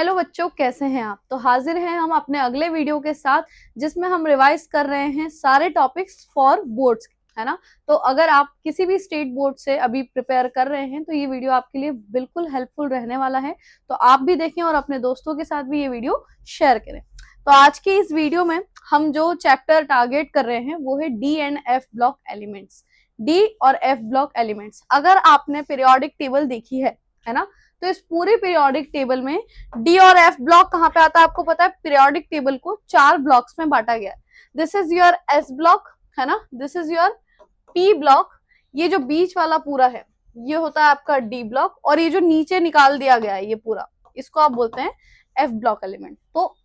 Hello बच्चों, कैसे हैं आप। तो हाजिर हैं हम अपने अगले वीडियो के साथ, जिसमें हम रिवाइज कर रहे हैं सारे टॉपिक्स फॉर बोर्ड्स, है ना। तो अगर आप किसी भी स्टेट बोर्ड से अभी प्रिपेयर कर रहे हैं तो ये वीडियो आपके लिए बिल्कुल हेल्पफुल रहने वाला है। तो आप भी देखें और अपने दोस्तों के साथ भी ये वीडियो शेयर करें। तो आज की इस वीडियो में हम जो चैप्टर टारगेट कर रहे हैं वो है D and F block elements. D और एफ ब्लॉक एलिमेंट्स, अगर आपने पीरियोडिक टेबल देखी है ना, तो इस पूरे पीरियोडिक टेबल में डी और एफ ब्लॉक कहाँ पे आता है आपको पता है। पीरियोडिक टेबल को 4 ब्लॉक्स में बांटा गया है। This is your S block, है ना, this is your P block, ये जो बीच वाला पूरा है ये होता है आपका डी ब्लॉक, और ये जो नीचे निकाल दिया गया है ये पूरा, इसको आप बोलते हैं एफ ब्लॉक एलिमेंट। तो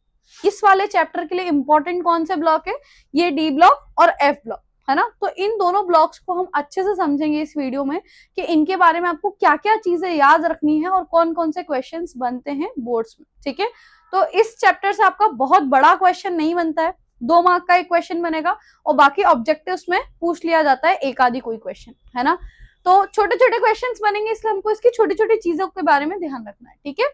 इस वाले चैप्टर के लिए इंपॉर्टेंट कौन से ब्लॉक है, ये डी ब्लॉक और एफ ब्लॉक, है ना। तो इन दोनों ब्लॉक्स को हम अच्छे से समझेंगे इस वीडियो में कि इनके बारे में आपको क्या क्या चीजें याद रखनी है और कौन कौन से क्वेश्चंस बनते हैं बोर्ड्स में, ठीक है। तो इस चैप्टर से आपका बहुत बड़ा क्वेश्चन नहीं बनता है, 2 मार्क का एक क्वेश्चन बनेगा और बाकी ऑब्जेक्टिव्स में पूछ लिया जाता है एक आधी कोई क्वेश्चन, है ना। तो छोटे छोटे क्वेश्चन बनेंगे, इसलिए हमको इसकी छोटी छोटी चीजों के बारे में ध्यान रखना है, ठीक है।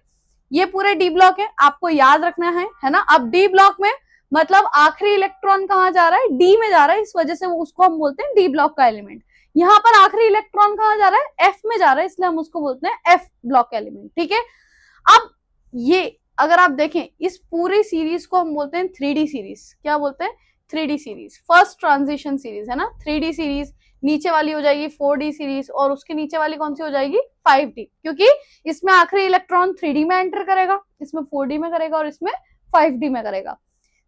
ये पूरे डी ब्लॉक है, आपको याद रखना है ना। अब डी ब्लॉक में मतलब आखिरी इलेक्ट्रॉन कहाँ जा रहा है, डी में जा रहा है, इस वजह से उसको हम बोलते हैं डी ब्लॉक का एलिमेंट। यहाँ पर आखिरी इलेक्ट्रॉन कहाँ जा रहा है, एफ में जा रहा है, इसलिए हम उसको बोलते हैं एफ ब्लॉक एलिमेंट, ठीक है। अब ये अगर आप देखें इस पूरी सीरीज को हम बोलते हैं 3D सीरीज। क्या बोलते हैं, 3D series, first transition series, है ना। 3D सीरीज, नीचे वाली हो जाएगी 4D सीरीज और उसके नीचे वाली कौन सी हो जाएगी 5D, क्योंकि इसमें आखिरी इलेक्ट्रॉन 3D में एंटर करेगा, इसमें 4D में करेगा और इसमें 5D में करेगा।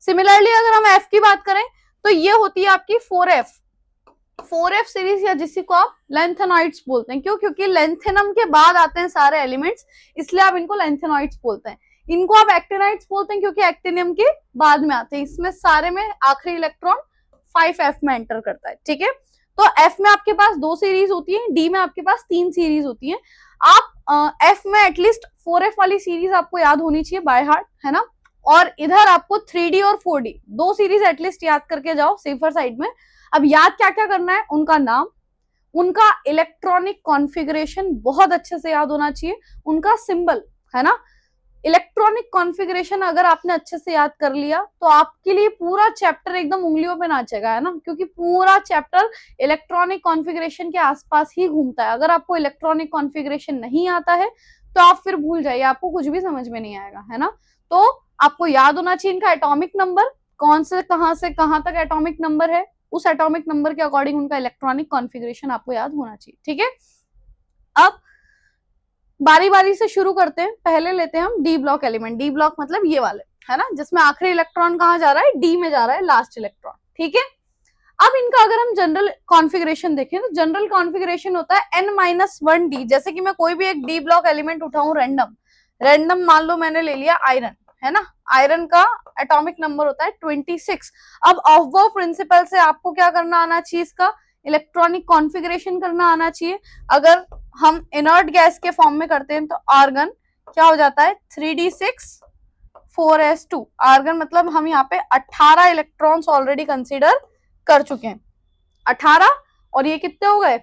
सिमिलरली अगर हम F की बात करें तो ये होती है आपकी 4F सीरीज, या जिसी को आप लेंथेनॉइड्स बोलते हैं। क्यों, क्योंकि लेंथेनम के बाद आते हैं सारे एलिमेंट्स, इसलिए आप इनको लेंथेनॉइड्स बोलते हैं। इनको आप एक्टिनाइड्स बोलते हैं क्योंकि एक्टिनियम के बाद में आते हैं। इसमें सारे में आखिरी इलेक्ट्रॉन 5F में एंटर करता है, ठीक है। तो F में आपके पास 2 सीरीज होती है, D में आपके पास 3 सीरीज होती है। आप F में एटलीस्ट 4F वाली सीरीज आपको याद होनी चाहिए बाय हार्ट, है ना। और इधर आपको 3D और 4D 2 सीरीज एटलीस्ट याद करके जाओ सेफर साइड में। अब याद क्या क्या करना है, उनका नाम, उनका इलेक्ट्रॉनिक कॉन्फ़िगरेशन बहुत अच्छे से याद होना चाहिए, उनका सिंबल, है ना। इलेक्ट्रॉनिक कॉन्फ़िगरेशन अगर आपने अच्छे से याद कर लिया तो आपके लिए पूरा चैप्टर एकदम उंगलियों पे नाचेगा, है ना, क्योंकि पूरा चैप्टर इलेक्ट्रॉनिक कॉन्फ़िगरेशन के आसपास ही घूमता है। अगर आपको इलेक्ट्रॉनिक कॉन्फ़िगरेशन नहीं आता है तो आप फिर भूल जाइए, आपको कुछ भी समझ में नहीं आएगा, है ना। तो आपको याद होना चाहिए इनका एटॉमिक नंबर, कौन से कहां तक एटॉमिक नंबर है, उस एटॉमिक नंबर के अकॉर्डिंग उनका इलेक्ट्रॉनिक कॉन्फ़िगरेशन आपको याद होना चाहिए, ठीक है। अब बारी बारी से शुरू करते हैं। पहले लेते हैं हम D block element. D block मतलब ये वाले, है ना, जिसमें आखिरी इलेक्ट्रॉन कहाँ जा रहा है, डी में जा रहा है, लास्ट इलेक्ट्रॉन, ठीक है। अब इनका अगर हम जनरल कॉन्फ़िगरेशन देखें तो जनरल कॉन्फ़िगरेशन होता है n-1d। जैसे कि मैं कोई भी एक डी ब्लॉक एलिमेंट उठाऊं रैंडम मान लो मैंने ले लिया आयरन, है ना। आयरन का एटॉमिक नंबर होता है 26। अब ऑफ प्रिंसिपल से आपको क्या करना आना चाहिए, इसका इलेक्ट्रॉनिक कॉन्फ़िगरेशन करना आना चाहिए। अगर हम इनर्ट गैस के फॉर्म में करते हैं तो आर्गन क्या हो जाता है 3d6 4s2। आर्गन मतलब हम यहाँ पे 18 इलेक्ट्रॉन्स ऑलरेडी कंसीडर कर चुके हैं, 18 और ये कितने हो गए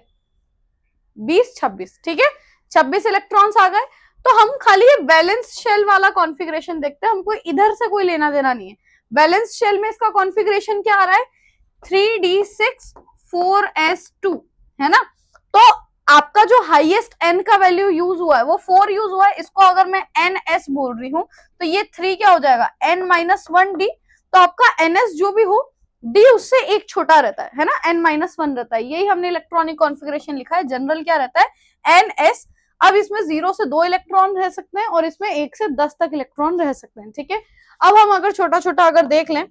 20 26, ठीक है, 26 इलेक्ट्रॉन्स आ गए। तो हम खाली ये वैलेंस शेल वाला कॉन्फ़िगरेशन देखते हैं, हमको इधर से कोई लेना देना नहीं है। वैलेंस शेल में इसका कॉन्फ़िगरेशन क्या आ रहा है 3d6 4s2, है ना। तो आपका जो हाईएस्ट n का वैल्यू यूज हुआ है वो 4 यूज हुआ है, इसको अगर मैं ns बोल रही हूं तो ये 3 क्या हो जाएगा n-1d। तो आपका ns जो भी हो d उससे एक छोटा रहता है ना, n-1 रहता है। यही हमने इलेक्ट्रॉनिक कॉन्फ़िगरेशन लिखा है। जनरल क्या रहता है ns। अब इसमें 0 से 2 इलेक्ट्रॉन रह सकते हैं और इसमें 1 से 10 तक इलेक्ट्रॉन रह सकते हैं, ठीक है। अब हम अगर छोटा छोटा अगर देख लें,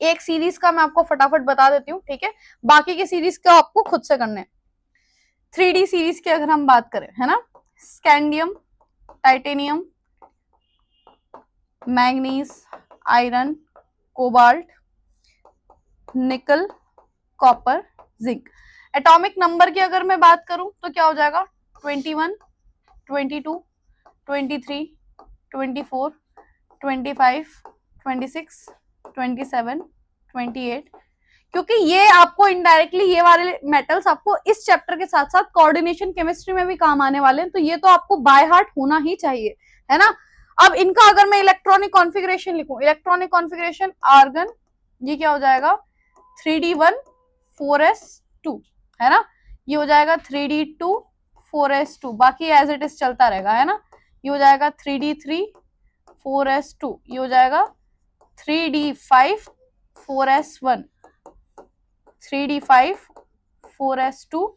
एक सीरीज का मैं आपको फटाफट बता देती हूँ, ठीक है, बाकी के सीरीज का आपको खुद से करने हैं। 3D सीरीज की अगर हम बात करें, है ना, scandium, titanium, manganese, iron, cobalt, निकल, कॉपर, जिंक। एटॉमिक नंबर की अगर मैं बात करूं तो क्या हो जाएगा 21 22 23 24 25 26 27 28। क्योंकि ये आपको इनडायरेक्टली ये वाले मेटल्स आपको इस चैप्टर के साथ साथ कोऑर्डिनेशन केमिस्ट्री में भी काम आने वाले हैं, तो ये तो आपको बाय हार्ट होना ही चाहिए, है ना। अब इनका अगर मैं इलेक्ट्रॉनिक कॉन्फ़िगरेशन लिखूं, इलेक्ट्रॉनिक कॉन्फ़िगरेशन आर्गन, ये क्या हो जाएगा 3d1 4s2 है ना, ये हो जाएगा 3d2 4s2, बाकी एज इट इज चलता रहेगा है ना। ये हो जाएगा 3d3 4s2, ये हो जाएगा 3d5 4s1, 3d5 4s2,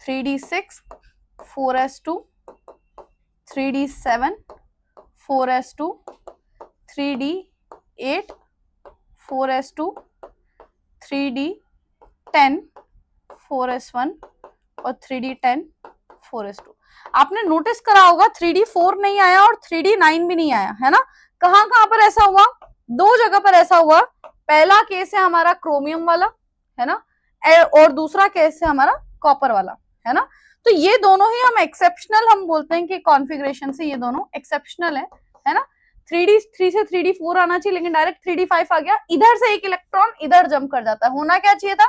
3d6 4s2, 3d7 4s2, 3d8 4s2, 3d10 4s1 और 3d10 4s2। आपने नोटिस करा होगा 3d4 नहीं आया और 3d9 भी नहीं आया है ना। कहां कहां पर ऐसा हुआ, दो जगह पर ऐसा हुआ। पहला केस है हमारा क्रोमियम वाला है ना, और दूसरा केस है हमारा कॉपर वाला है ना। तो ये दोनों ही हम एक्सेप्शनल हम बोलते हैं कि कॉन्फ़िगरेशन से ये दोनों एक्सेप्शनल है ना। 3d3 से 3d4 आना चाहिए, लेकिन डायरेक्ट 3d5 आ गया, इधर से एक इलेक्ट्रॉन इधर जंप कर जाता है। होना क्या चाहिए था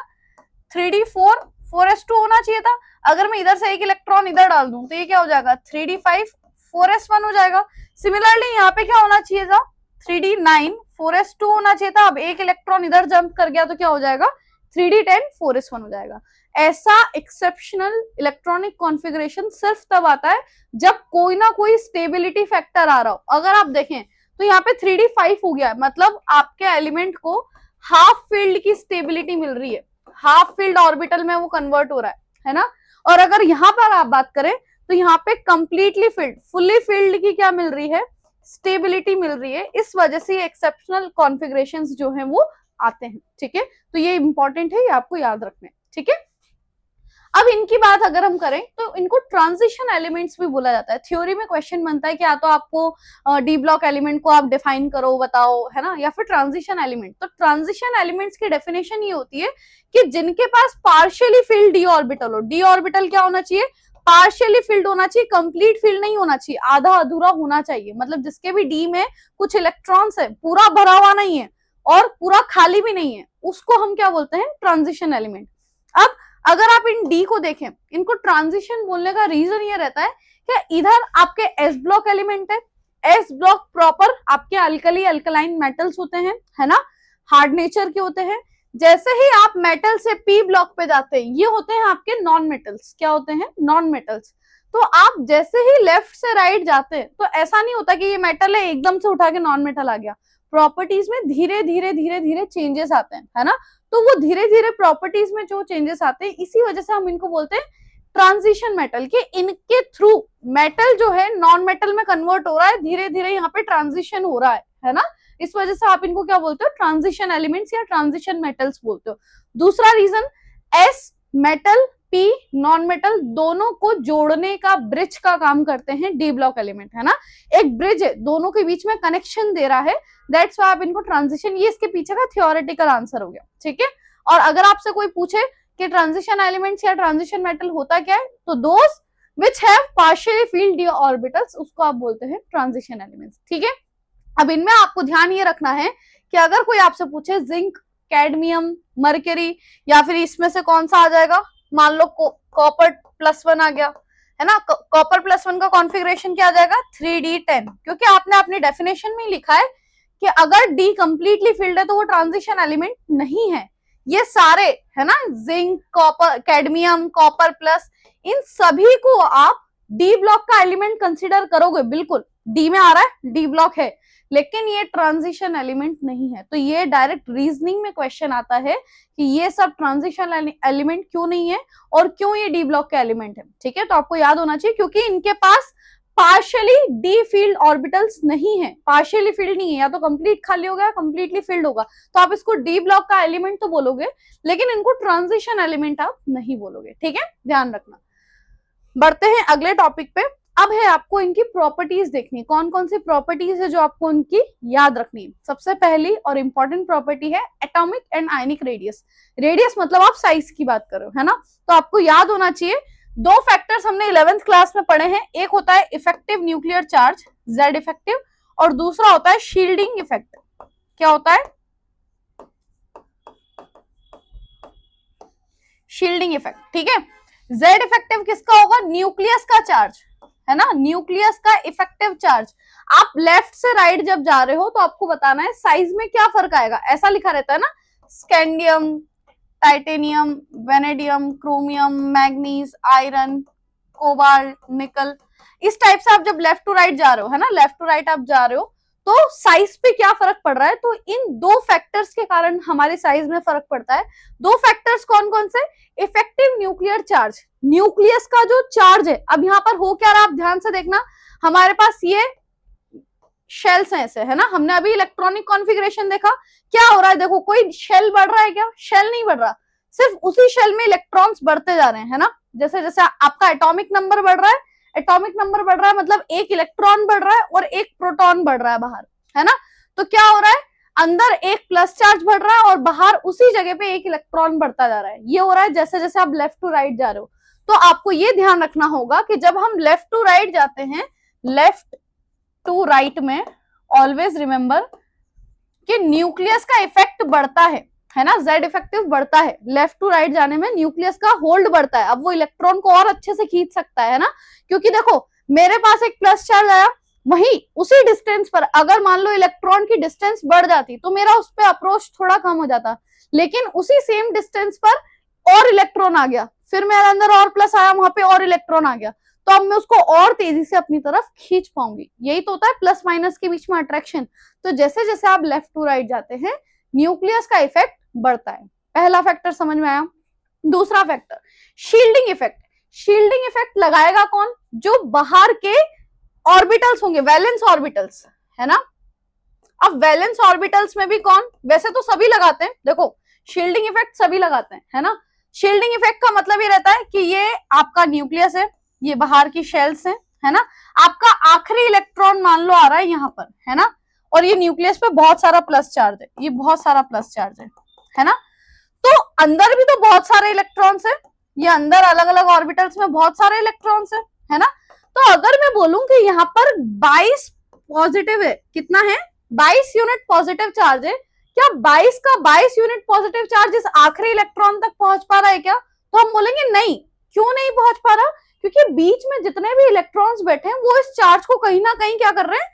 3d4 4s2 होना चाहिए था। अगर मैं इधर से एक इलेक्ट्रॉन इधर डाल दूं तो ये क्या हो जाएगा 3d5 4s1 हो जाएगा। सिमिलरली यहाँ पे क्या होना चाहिए था 3d9 4s2 होना चाहिए था। अब एक इलेक्ट्रॉन इधर जंप कर गया तो क्या हो जाएगा 3d10 4s1 हो जाएगा। ऐसा एक्सेप्शनल इलेक्ट्रॉनिक कॉन्फ़िगरेशन सिर्फ तब आता है जब कोई ना कोई स्टेबिलिटी फैक्टर आ रहा हो। अगर आप देखें तो यहाँ पे 3d5 हो गया, मतलब आपके एलिमेंट को हाफ फील्ड की स्टेबिलिटी मिल रही है, हाफ फील्ड ऑर्बिटल में वो कन्वर्ट हो रहा है ना। और अगर यहाँ पर आप बात करें तो यहाँ पे कंप्लीटली फील्ड फुल्ली फील्ड की क्या मिल रही है स्टेबिलिटी मिल रही है। इस वजह से एक्सेप्शनल कॉन्फ़िगरेशंस जो हैं वो आते हैं। ठीक है, तो ये इंपॉर्टेंट है, ये आपको याद रखना है। ठीक है, अब इनकी बात अगर हम करें तो इनको ट्रांजिशन एलिमेंट्स भी बोला जाता है। थ्योरी में क्वेश्चन बनता है कि या तो आपको डी ब्लॉक एलिमेंट को आप डिफाइन करो बताओ है ना, या फिर ट्रांजिशन एलिमेंट। तो ट्रांजिशन एलिमेंट्स की डेफिनेशन ये होती है कि जिनके पास पार्शियली फिल्ड डी ऑर्बिटल हो। डी ऑर्बिटल क्या होना चाहिए पार्शियली फिल्ड होना चाहिए, कंप्लीट फिल्ड नहीं होना चाहिए, आधा अधूरा होना चाहिए। मतलब जिसके भी डी में कुछ इलेक्ट्रॉन्स है, पूरा भरा हुआ नहीं है और पूरा खाली भी नहीं है, उसको हम क्या बोलते हैं ट्रांजिशन एलिमेंट। अब अगर आप इन डी को देखें, इनको ट्रांजिशन बोलने का रीजन ये रहता है कि इधर आपके एस ब्लॉक एलिमेंट है, एस ब्लॉक प्रॉपर आपके अल्कली अल्कलाइन मेटल्स होते हैं है ना, हार्ड नेचर के होते हैं। जैसे ही आप मेटल से पी ब्लॉक पे जाते हैं ये होते हैं आपके नॉन मेटल्स। क्या होते हैं नॉन मेटल्स। तो आप जैसे ही लेफ्ट से राइट जाते हैं तो ऐसा नहीं होता कि ये मेटल है एकदम से उठा के नॉन मेटल आ गया। प्रॉपर्टीज में धीरे धीरे धीरे धीरे चेंजेस आते हैं है ना। तो वो धीरे धीरे प्रॉपर्टीज में जो चेंजेस आते हैं इसी वजह से हम इनको बोलते हैं ट्रांजिशन मेटल, के इनके थ्रू मेटल जो है नॉन मेटल में कन्वर्ट हो रहा है, धीरे धीरे यहाँ पे ट्रांजिशन हो रहा है ना। इस वजह से आप इनको क्या बोलते हो ट्रांजिशन एलिमेंट्स या ट्रांजिशन मेटल्स बोलते हो। दूसरा reason s metal p non metal दोनों को जोड़ने का ब्रिज का काम करते हैं डी ब्लॉक एलिमेंट है ना। एक ब्रिज है, दोनों के बीच में कनेक्शन दे रहा है, दैट्स व्हाई आप इनको ट्रांजिशन, ये इसके पीछे का थियोरेटिकल आंसर हो गया। ठीक है, और अगर आपसे कोई पूछे कि ट्रांजिशन एलिमेंट्स या ट्रांजिशन मेटल होता क्या है तो those which have partially filled d orbitals उसको आप बोलते हैं ट्रांजिशन एलिमेंट्स। ठीक है, अब इनमें आपको ध्यान ये रखना है कि अगर कोई आपसे पूछे जिंक कैडमियम मरकरी या फिर इसमें से कौन सा आ जाएगा, मान लो कॉपर +1 आ गया है ना, कॉपर +1 का कॉन्फ़िगरेशन क्या आ जाएगा 3d10, क्योंकि आपने अपनी डेफिनेशन में लिखा है कि अगर डी कंप्लीटली फिल्ड है तो वो ट्रांजिशन एलिमेंट नहीं है। ये सारे है ना zinc copper cadmium copper plus इन सभी को आप डी ब्लॉक का एलिमेंट कंसीडर करोगे, बिल्कुल डी में आ रहा है डी ब्लॉक है, लेकिन ये ट्रांजिशन एलिमेंट नहीं है। तो ये डायरेक्ट रीजनिंग में क्वेश्चन आता है कि ये सब ट्रांजिशन एलिमेंट क्यों नहीं है और क्यों ये डी ब्लॉक के एलिमेंट है। ठीक है, तो आपको याद होना चाहिए क्योंकि इनके पास पार्शियली डी फील्ड ऑर्बिटल्स नहीं है, पार्शियली फील्ड नहीं है, या तो कंप्लीट खाली होगा कंप्लीटली फील्ड होगा, तो आप इसको डी ब्लॉक का एलिमेंट तो बोलोगे लेकिन इनको ट्रांजिशन एलिमेंट आप नहीं बोलोगे। ठीक है, ध्यान रखना। बढ़ते हैं अगले टॉपिक पे। अब है आपको इनकी प्रॉपर्टीज देखनी, कौन कौन सी प्रॉपर्टीज है जो आपको इनकी याद रखनी है। सबसे पहली और इंपॉर्टेंट प्रॉपर्टी है atomic and ionic radius. Radius मतलब आप साइज की बात करो है ना, तो आपको याद होना चाहिए दो फैक्टर्स हमने 11th क्लास में पढ़े हैं, एक होता है effective nuclear charge Z effective और दूसरा होता है शील्डिंग इफेक्ट। क्या होता है शील्डिंग इफेक्ट। ठीक है, Z इफेक्टिव किसका होगा न्यूक्लियस का चार्ज है ना, न्यूक्लियस का इफेक्टिव चार्ज। आप लेफ्ट से राइट जब जा रहे हो तो आपको बताना है साइज में क्या फर्क आएगा। ऐसा लिखा रहता है ना, scandium, titanium, vanadium, chromium, manganese, iron, cobalt, निकल, इस टाइप से आप जब लेफ्ट टू राइट जा रहे हो, है ना, लेफ्ट टू राइट आप जा रहे हो तो साइज पे क्या फर्क पड़ रहा है। तो इन दो फैक्टर्स के कारण हमारे साइज में फर्क पड़ता है। दो फैक्टर्स कौन कौन से? इफेक्टिव न्यूक्लियर चार्ज, न्यूक्लियस का जो चार्ज है। अब यहाँ पर हो क्या रहा, आप ध्यान से देखना, हमारे पास ये शेल्स हैं ऐसे, है ना, हमने अभी इलेक्ट्रॉनिक कॉन्फ़िगरेशन देखा, क्या हो रहा है देखो, कोई शेल बढ़ रहा है क्या? शेल नहीं बढ़ रहा, सिर्फ उसी शेल में इलेक्ट्रॉन्स बढ़ते जा रहे हैं, है ना। जैसे जैसे आपका एटॉमिक नंबर बढ़ रहा है, एटॉमिक नंबर बढ़ रहा है मतलब एक इलेक्ट्रॉन बढ़ रहा है और एक प्रोटॉन बढ़ रहा है बाहर, है ना। तो क्या हो रहा है, अंदर एक प्लस चार्ज बढ़ रहा है और बाहर उसी जगह पे एक इलेक्ट्रॉन बढ़ता जा रहा है। ये हो रहा है जैसे जैसे आप लेफ्ट टू राइट जा रहे हो। तो आपको ये ध्यान रखना होगा कि जब हम लेफ्ट टू राइट जाते हैं, लेफ्ट टू राइट में ऑलवेज रिमेंबर कि न्यूक्लियस का इफेक्ट बढ़ता है ना, जेड इफेक्टिव बढ़ता है। लेफ्ट टू राइट जाने में न्यूक्लियस का होल्ड बढ़ता है, अब वो इलेक्ट्रॉन को और अच्छे से खींच सकता है ना। क्योंकि देखो मेरे पास एक प्लस चार्ज आया, वही उसी डिस्टेंस पर अगर मान लो इलेक्ट्रॉन की डिस्टेंस बढ़ जाती तो मेरा उस पर अप्रोच थोड़ा कम हो जाता, लेकिन उसी सेम डिस्टेंस पर और इलेक्ट्रॉन आ गया, फिर मेरे अंदर और प्लस आया, वहां पे और इलेक्ट्रॉन आ गया, तो अब मैं उसको और तेजी से अपनी तरफ खींच पाऊंगी। यही तो होता है प्लस माइनस के बीच में अट्रैक्शन। तो जैसे जैसे आप लेफ्ट टू राइट जाते हैं न्यूक्लियस का इफेक्ट बढ़ता है। पहला फैक्टर समझ में आया। दूसरा factor shielding effect. Shielding effect लगाएगा कौन? जो बाहर के ऑर्बिटल्स होंगे, वैलेंस ऑर्बिटल्स, है ना। अब वैलेंस ऑर्बिटल्स में भी कौन? वैसे तो सभी लगाते हैं, देखो शील्डिंग इफेक्ट सभी लगाते हैं, है ना। शील्डिंग इफेक्ट का मतलब ये रहता है कि ये आपका न्यूक्लियस है, ये बाहर की शेल्स है ना, आपका आखिरी इलेक्ट्रॉन मान लो आ रहा है यहाँ पर, है ना, और ये न्यूक्लियस पे बहुत सारा प्लस चार्ज है, ये बहुत सारा प्लस चार्ज है ना। तो अंदर भी तो बहुत सारे इलेक्ट्रॉन्स है, ये अंदर अलग अलग ऑर्बिटल्स में बहुत सारे इलेक्ट्रॉन्स है ना। तो अगर मैं बोलूं कि यहाँ पर 22 पॉजिटिव है, कितना है? 22 यूनिट पॉजिटिव चार्ज है, क्या 22 का 22 यूनिट पॉजिटिव चार्ज इस आखिरी इलेक्ट्रॉन तक पहुंच पा रहा है क्या? तो हम बोलेंगे नहीं। क्यों नहीं पहुंच पा रहा? क्योंकि बीच में जितने भी इलेक्ट्रॉन्स बैठे हैं वो इस चार्ज को कहीं ना कहीं क्या कर रहे हैं,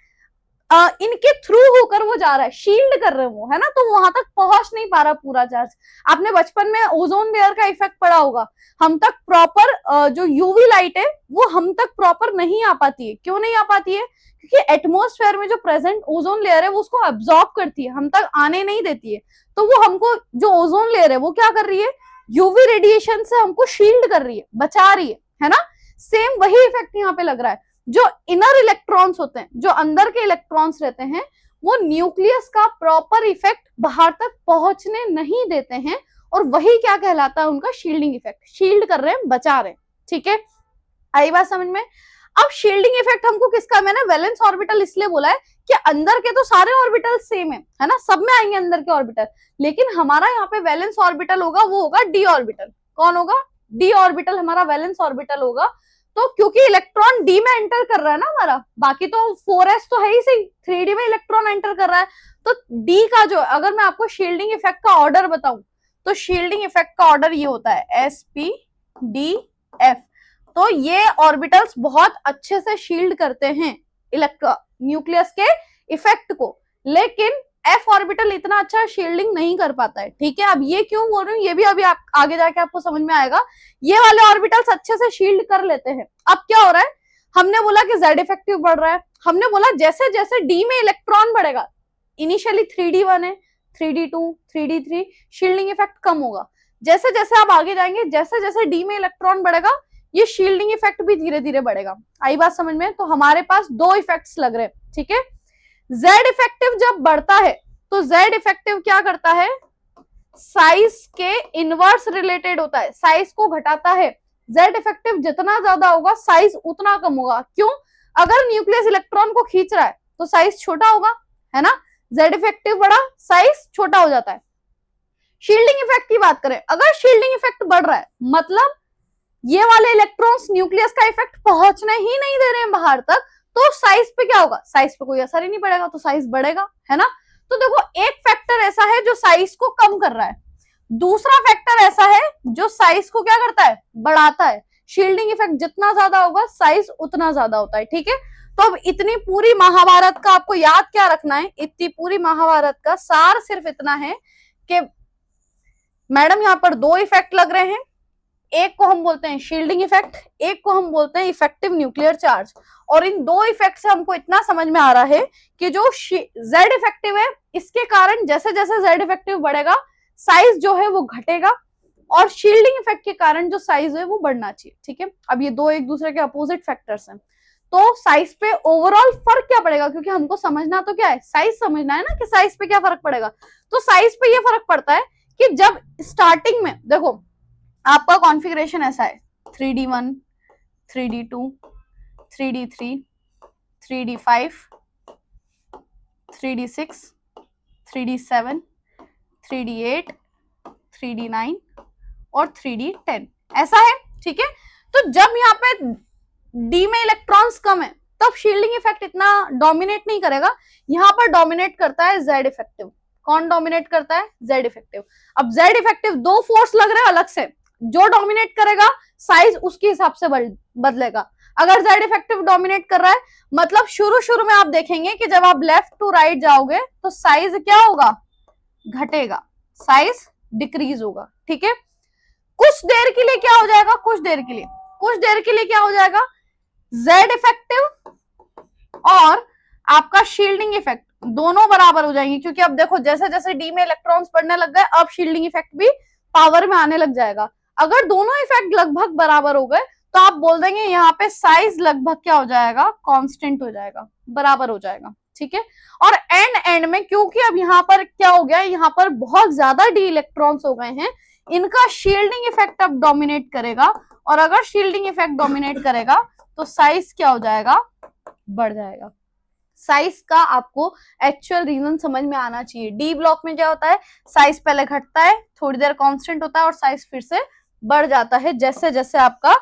इनके थ्रू होकर वो जा रहा है, शील्ड कर रहे हैं वो, है ना। तो वहां तक पहुंच नहीं पा रहा पूरा चार्ज। आपने बचपन में ओजोन लेयर का इफेक्ट पड़ा होगा, हम तक प्रॉपर जो यूवी लाइट है वो हम तक प्रॉपर नहीं आ पाती है। क्यों नहीं आ पाती है? क्योंकि एटमॉस्फेयर में जो प्रेजेंट ओजोन लेयर है वो उसको अब्सॉर्ब करती है, हम तक आने नहीं देती है। तो वो हमको जो ओजोन लेयर है वो क्या कर रही है, यूवी रेडिएशन से हमको शील्ड कर रही है, बचा रही है ना। सेम वही इफेक्ट यहाँ पे लग रहा है। जो इनर इलेक्ट्रॉन्स होते हैं, जो अंदर के इलेक्ट्रॉन्स रहते हैं, वो न्यूक्लियस का प्रॉपर इफेक्ट बाहर तक पहुंचने नहीं देते हैं, और वही क्या कहलाता है उनका शील्डिंग इफेक्ट। शील्ड कर रहे हैं, बचा रहे हैं, ठीक है। आई बात समझ में। अब शील्डिंग इफेक्ट हमको किसका, मैंने वैलेंस ऑर्बिटल इसलिए बोला है कि अंदर के तो सारे ऑर्बिटल सेम है ना, सब में आएंगे अंदर के ऑर्बिटल, लेकिन हमारा यहाँ पे वैलेंस ऑर्बिटल होगा वो होगा डी ऑर्बिटल। कौन होगा? डी ऑर्बिटल हमारा वैलेंस ऑर्बिटल होगा। तो क्योंकि इलेक्ट्रॉन डी में एंटर कर रहा है ना हमारा, बाकी तो 4s तो है ही सही, 3d में इलेक्ट्रॉन एंटर कर रहा है, तो डी का जो, अगर मैं आपको शील्डिंग इफेक्ट का ऑर्डर बताऊं तो शील्डिंग इफेक्ट का ऑर्डर ये होता है sp-d-f। तो ये ऑर्बिटल्स बहुत अच्छे से शील्ड करते हैं न्यूक्लियस के इफेक्ट को, लेकिन एफ ऑर्बिटल इतना अच्छा शील्डिंग नहीं कर पाता है, ठीक है। अब ये क्यों बोल रही हूँ ये भी अभी आप आगे जाके आपको समझ में आएगा। ये वाले ऑर्बिटल्स अच्छे से शील्ड कर लेते हैं। अब क्या हो रहा है, हमने बोला कि जेड इफेक्टिव बढ़ रहा है, हमने बोला जैसे जैसे डी में इलेक्ट्रॉन बढ़ेगा, इनिशियली 3d1 है, 3d2, 3d3, शील्डिंग इफेक्ट कम होगा। जैसे जैसे आप आगे जाएंगे, जैसे जैसे डी में इलेक्ट्रॉन बढ़ेगा, ये शील्डिंग इफेक्ट भी धीरे धीरे बढ़ेगा। आई बात समझ में। तो हमारे पास दो इफेक्ट्स लग रहे हैं, ठीक है। जेड इफेक्टिव जब बढ़ता है तो जेड इफेक्टिव क्या करता है, साइज के इनवर्स रिलेटेड होता है, साइज को घटाता है। जेड इफेक्टिव जितना ज्यादा होगा साइज उतना कम होगा। क्यों? अगर न्यूक्लियस इलेक्ट्रॉन को खींच रहा है तो साइज छोटा होगा, है ना। जेड इफेक्टिव बढ़ा, साइज छोटा हो जाता है। शील्डिंग इफेक्ट की बात करें, अगर शील्डिंग इफेक्ट बढ़ रहा है मतलब ये वाले इलेक्ट्रॉन्स न्यूक्लियस का इफेक्ट पहुंचने ही नहीं दे रहे हैं बाहर तक, तो साइज पे क्या होगा, साइज पे कोई असर ही नहीं पड़ेगा, तो साइज बढ़ेगा, है ना। तो देखो एक फैक्टर ऐसा है जो साइज को कम कर रहा है, दूसरा फैक्टर ऐसा है जो साइज को क्या करता है, बढ़ाता है। शील्डिंग इफेक्ट जितना ज्यादा होगा साइज उतना ज्यादा होता है, ठीक है। तो अब इतनी पूरी महाभारत का आपको याद क्या रखना है, इतनी पूरी महाभारत का सार सिर्फ इतना है कि मैडम यहाँ पर दो इफेक्ट लग रहे हैं, एक को हम बोलते हैं शील्डिंग इफेक्ट, एक को हम बोलते हैं इफेक्टिव न्यूक्लियर चार्ज। और इन दो इफेक्ट से हमको इतना समझ में आ रहा है कि जो जेड इफेक्टिव है, इसके कारण जैसे जैसे जेड इफेक्टिव बढ़ेगा साइज जो है वो घटेगा, और शील्डिंग इफेक्ट के कारण जो साइज है वो बढ़ना चाहिए, ठीक है। अब ये दो एक दूसरे के अपोजिट फैक्टर्स हैं, तो साइज पे ओवरऑल फर्क क्या पड़ेगा, क्योंकि हमको समझना तो क्या है, साइज समझना है ना कि साइज पे क्या फर्क पड़ेगा। तो साइज पे ये फर्क पड़ता है कि जब स्टार्टिंग में देखो आपका कॉन्फ़िगरेशन ऐसा है 3D1, 3D2, 3D3, 3D5, 3D6, 3D7, 3D8, 3D9 और 3D10 ऐसा है, ठीक है। तो जब यहाँ पे डी में इलेक्ट्रॉन्स कम है तब शील्डिंग इफेक्ट इतना डोमिनेट नहीं करेगा, यहाँ पर डोमिनेट करता है जेड इफेक्टिव। कौन डोमिनेट करता है, जेड इफेक्टिव। अब जेड इफेक्टिव दो फोर्स लग रहे हैं अलग से, जो डोमिनेट करेगा साइज उसके हिसाब से बदलेगा। अगर जेड इफेक्टिव डोमिनेट कर रहा है मतलब शुरू में आप देखेंगे कि जब आप लेफ्ट टू राइट जाओगे तो साइज क्या होगा, घटेगा, साइज डिक्रीज होगा, ठीक है। कुछ देर के लिए क्या हो जाएगा, कुछ देर के लिए क्या हो जाएगा, जेड इफेक्टिव और आपका शील्डिंग इफेक्ट दोनों बराबर हो जाएंगे, क्योंकि अब देखो जैसे जैसे डी में इलेक्ट्रॉन्स बढ़ने लग गए अब शील्डिंग इफेक्ट भी पावर में आने लग जाएगा। अगर दोनों इफेक्ट लगभग बराबर हो गए तो आप बोल देंगे यहाँ पे साइज लगभग क्या हो जाएगा, कांस्टेंट हो जाएगा, बराबर हो जाएगा, ठीक है। और एंड में क्योंकि अब यहाँ पर क्या हो गया, यहाँ पर बहुत ज्यादा डी इलेक्ट्रॉन्स हो गए हैं, इनका शील्डिंग इफेक्ट अब डोमिनेट करेगा, और अगर शील्डिंग इफेक्ट डोमिनेट करेगा तो साइज क्या हो जाएगा, बढ़ जाएगा। साइज का आपको एक्चुअल रीजन समझ में आना चाहिए। डी ब्लॉक में क्या होता है, साइज पहले घटता है, थोड़ी देर कांस्टेंट होता है और साइज फिर से बढ़ जाता है जैसे जैसे आपका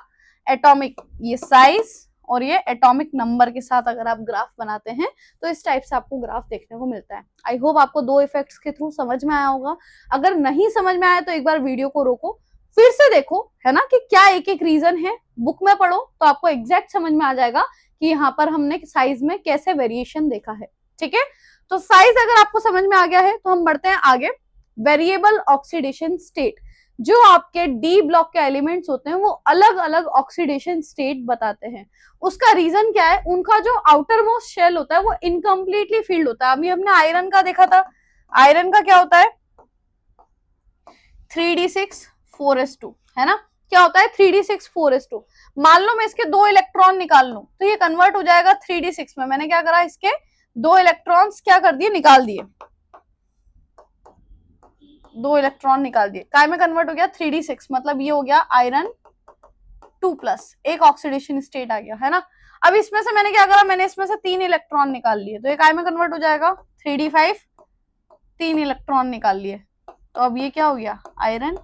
एटॉमिक, ये साइज और ये एटॉमिक नंबर के साथ अगर आप ग्राफ बनाते हैं तो इस टाइप से आपको ग्राफ देखने को मिलता है। आई होप आपको दो इफेक्ट्स के थ्रू समझ में आया होगा। अगर नहीं समझ में आया तो एक बार वीडियो को रोको, फिर से देखो, है ना, कि क्या एक एक रीजन है, बुक में पढ़ो तो आपको एग्जैक्ट समझ में आ जाएगा कि यहाँ पर हमने साइज में कैसे वेरिएशन देखा है, ठीक है। तो साइज अगर आपको समझ में आ गया है तो हम बढ़ते हैं आगे। वेरिएबल ऑक्सीडेशन स्टेट, जो आपके डी ब्लॉक के एलिमेंट्स होते हैं वो अलग अलग ऑक्सीडेशन स्टेट बताते हैं। उसका रीजन क्या है, उनका जो आउटर मोस्ट शेल होता है वो इनकम्प्लीटली फील्ड होता है। अभी हमने आयरन का देखा था, आयरन का क्या होता है 3d6 4s2, है ना, क्या होता है 3d6 4s2। मान लो मैं इसके दो इलेक्ट्रॉन निकाल लूं तो ये कन्वर्ट हो जाएगा 3d6 में। मैंने क्या करा, इसके दो इलेक्ट्रॉन्स क्या कर दिए, निकाल दिए, दो इलेक्ट्रॉन निकाल दिए, काय में कन्वर्ट हो गया 3d6, मतलब ये हो गया आयरन 2+, एक ऑक्सीडेशन स्टेट आ गया, है ना। अब इसमें से मैंने क्या करा, मैंने इसमें से 3 इलेक्ट्रॉन निकाल लिए तो ये काय में कन्वर्ट हो जाएगा 3d5, 3 इलेक्ट्रॉन निकाल लिए तो अब ये क्या हो गया आयरन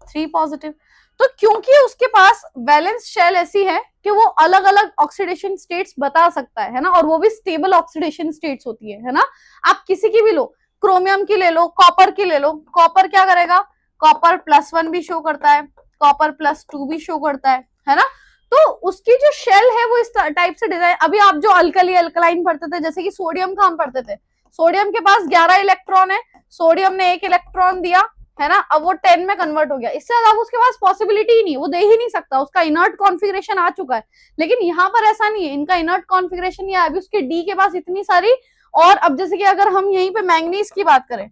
3+। तो क्योंकि उसके पास वैलेंस शेल ऐसी है कि वो अलग अलग ऑक्सीडेशन स्टेट्स बता सकता है ना, और वो भी स्टेबल ऑक्सीडेशन स्टेट्स होती है ना। आप किसी की भी लो, क्रोमियम की ले लो, कॉपर की ले लो, कॉपर क्या करेगा, कॉपर +1 भी शो करता है, कॉपर +2 भी शो करता है ना। तो उसकी जो शेल है वो इस टाइप से डिजाइन। अभी आप जो अल्कली अल्कलाइन पढ़ते थे, जैसे कि सोडियम का हम पढ़ते थे, सोडियम के पास 11 इलेक्ट्रॉन है, सोडियम ने 1 इलेक्ट्रॉन दिया, है ना, अब वो 10 में कन्वर्ट हो गया, इससे ज्यादा उसके पास पॉसिबिलिटी ही नहीं, वो दे ही नहीं सकता, उसका इनर्ट कॉन्फ़िगरेशन आ चुका है। लेकिन यहाँ पर ऐसा नहीं है, इनका इनर्ट कॉन्फ़िगरेशन ये अभी उसके डी के पास इतनी सारी। और अब जैसे कि अगर हम यहीं पे मैंगनीज की बात करें,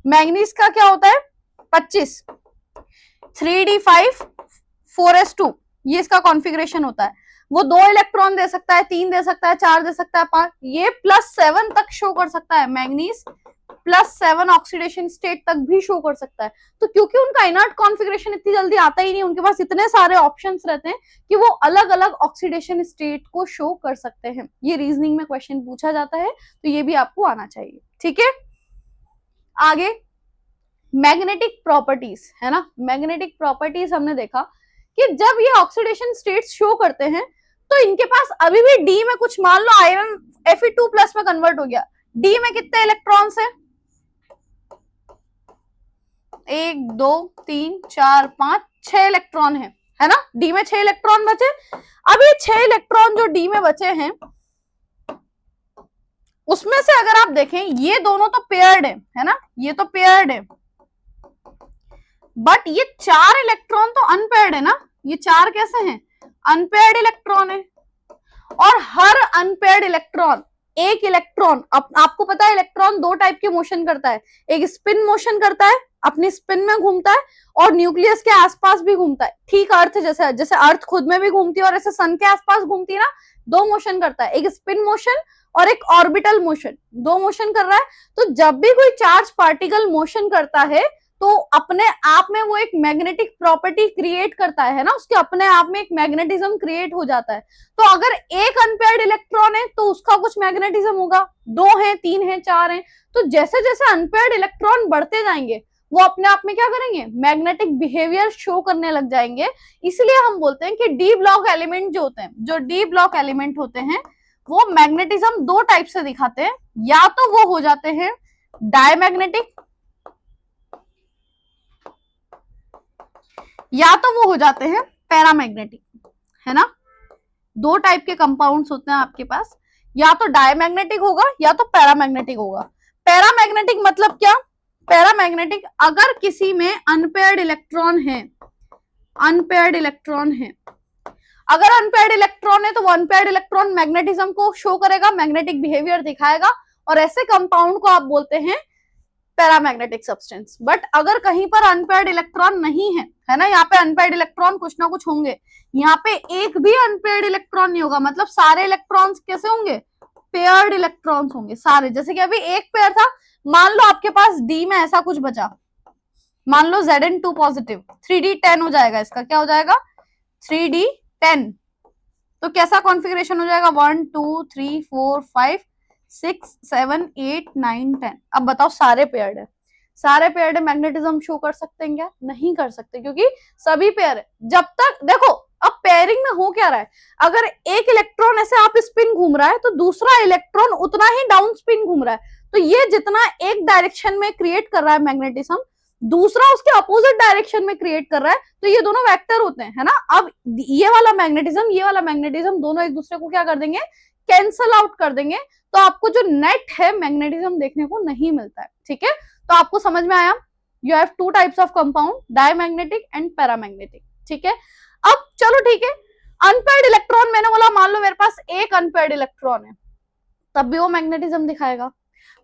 मैंगनीज का क्या होता है 25, 3d5 4s2, ये इसका कॉन्फ़िगरेशन होता है। वो 2 इलेक्ट्रॉन दे सकता है, 3 दे सकता है, 4 दे सकता है, 5, ये +7 तक शो कर सकता है, मैंगनीज +7 ऑक्सीडेशन स्टेट तक भी शो कर सकता है। तो क्योंकि उनका इनर्ट कॉन्फ़िगरेशन इतनी जल्दी आता ही नहीं, उनके पास इतने सारे ऑप्शंस रहते हैं कि वो अलग अलग ऑक्सीडेशन स्टेट को शो कर सकते हैं। ये रीजनिंग में क्वेश्चन पूछा जाता है तो ये भी आपको आना चाहिए, ठीक है। आगे मैग्नेटिक प्रॉपर्टीज, है ना, मैग्नेटिक प्रॉपर्टीज हमने देखा कि जब ये ऑक्सीडेशन स्टेट्स शो करते हैं तो इनके पास अभी भी डी में कुछ, मान लो आयरन Fe2+ में कन्वर्ट हो गया, डी में कितने इलेक्ट्रॉन्स है, 1 2 3 4 5 6 इलेक्ट्रॉन है है ना, डी में 6 इलेक्ट्रॉन बचे। अब ये 6 इलेक्ट्रॉन जो डी में बचे हैं उसमें से अगर आप देखें ये दोनों तो पेयर्ड है ना, ये तो पेयर्ड है, बट ये 4 इलेक्ट्रॉन तो अनपेयर्ड है ना, ये 4 कैसे हैं, अनपेयर्ड इलेक्ट्रॉन है। और हर अनपेयर्ड इलेक्ट्रॉन एक इलेक्ट्रॉन, आपको पता है इलेक्ट्रॉन 2 टाइप के मोशन करता है, एक स्पिन मोशन करता है, अपनी स्पिन में घूमता है, और न्यूक्लियस के आसपास भी घूमता है, ठीक अर्थ जैसे, जैसे अर्थ खुद में भी घूमती है और ऐसे सन के आसपास घूमती है ना, 2 मोशन करता है, एक स्पिन मोशन और एक ऑर्बिटल मोशन, 2 मोशन कर रहा है। तो जब भी कोई चार्ज पार्टिकल मोशन करता है तो अपने आप में वो एक मैग्नेटिक प्रॉपर्टी क्रिएट करता है ना, उसके अपने आप में एक मैग्नेटिज्म क्रिएट हो जाता है। तो अगर एक अनपेयर्ड इलेक्ट्रॉन है तो उसका कुछ मैग्नेटिज्म होगा, 2 है, 3 है, 4 है। तो जैसे जैसे अनपेयर्ड इलेक्ट्रॉन बढ़ते जाएंगे वो अपने आप में क्या करेंगे, मैग्नेटिक बिहेवियर शो करने लग जाएंगे। इसलिए हम बोलते हैं कि डी ब्लॉक एलिमेंट जो होते हैं, जो डी ब्लॉक एलिमेंट होते हैं वो मैग्नेटिज्म 2 टाइप से दिखाते हैं, या तो वो हो जाते हैं डायमैग्नेटिक, या तो वो हो जाते हैं पैरामैग्नेटिक, है ना। 2 टाइप के कंपाउंड्स होते हैं आपके पास, या तो डायमैग्नेटिक होगा या तो पैरामैग्नेटिक होगा। पैरामैग्नेटिक मतलब क्या, पैरामैग्नेटिक अगर किसी में अनपेयर्ड इलेक्ट्रॉन है, अनपेयर्ड इलेक्ट्रॉन है, अगर अनपेयर्ड इलेक्ट्रॉन है तो वो अनपेयर्ड इलेक्ट्रॉन मैग्नेटिज्म को शो करेगा, मैग्नेटिक बिहेवियर दिखाएगा, और ऐसे कंपाउंड को आप बोलते हैं पैरामैग्नेटिक सब्सटेंस। बट अगर कहीं पर अनपेयर्ड इलेक्ट्रॉन नहीं है, है ना, यहाँ पे अनपेयर्ड इलेक्ट्रॉन कुछ ना कुछ होंगे, यहाँ पे एक भी अनपेयर्ड इलेक्ट्रॉन नहीं होगा, मतलब सारे इलेक्ट्रॉन्स कैसे होंगे, पेयर्ड इलेक्ट्रॉन्स होंगे सारे। जैसे कि अभी एक पेयर था, मान लो आपके पास डी में ऐसा कुछ बचा, मान लो Zn2 पॉजिटिव, 3d10 हो जाएगा, इसका क्या हो जाएगा 3d10। तो कैसा कॉन्फ़िगरेशन हो जाएगा, 1 2 3 4 5 6 7 8 9 10। अब बताओ सारे पेयर्ड है, सारे पेयर्ड है, मैग्नेटिज्म शो कर सकते हैं क्या, नहीं कर सकते, क्योंकि सभी पेयर है। जब तक देखो अब पेयरिंग में हो क्या रहा है, अगर एक इलेक्ट्रॉन ऐसे आप स्पिन घूम रहा है तो दूसरा इलेक्ट्रॉन उतना ही डाउन स्पिन घूम रहा है, तो ये जितना एक डायरेक्शन में क्रिएट कर रहा है मैग्नेटिज्म, दूसरा उसके अपोजिट डायरेक्शन में क्रिएट कर रहा है, तो ये दोनों वेक्टर होते हैं, है ना। अब ये वाला मैग्नेटिज्म, ये वाला मैग्नेटिज्म दोनों एक दूसरे को क्या कर देंगे, कैंसल आउट कर देंगे, तो आपको जो नेट है मैग्नेटिज्म देखने को नहीं मिलता है। ठीक है, तो आपको समझ में आया, you have 2 types of compound, diamagnetic and paramagnetic. ठीक है, अब चलो ठीक है, अनपेयर्ड इलेक्ट्रॉन मैंने बोला, मान लो मेरे पास एक अनपेयर्ड इलेक्ट्रॉन है तब भी वो मैग्नेटिज्म दिखाएगा,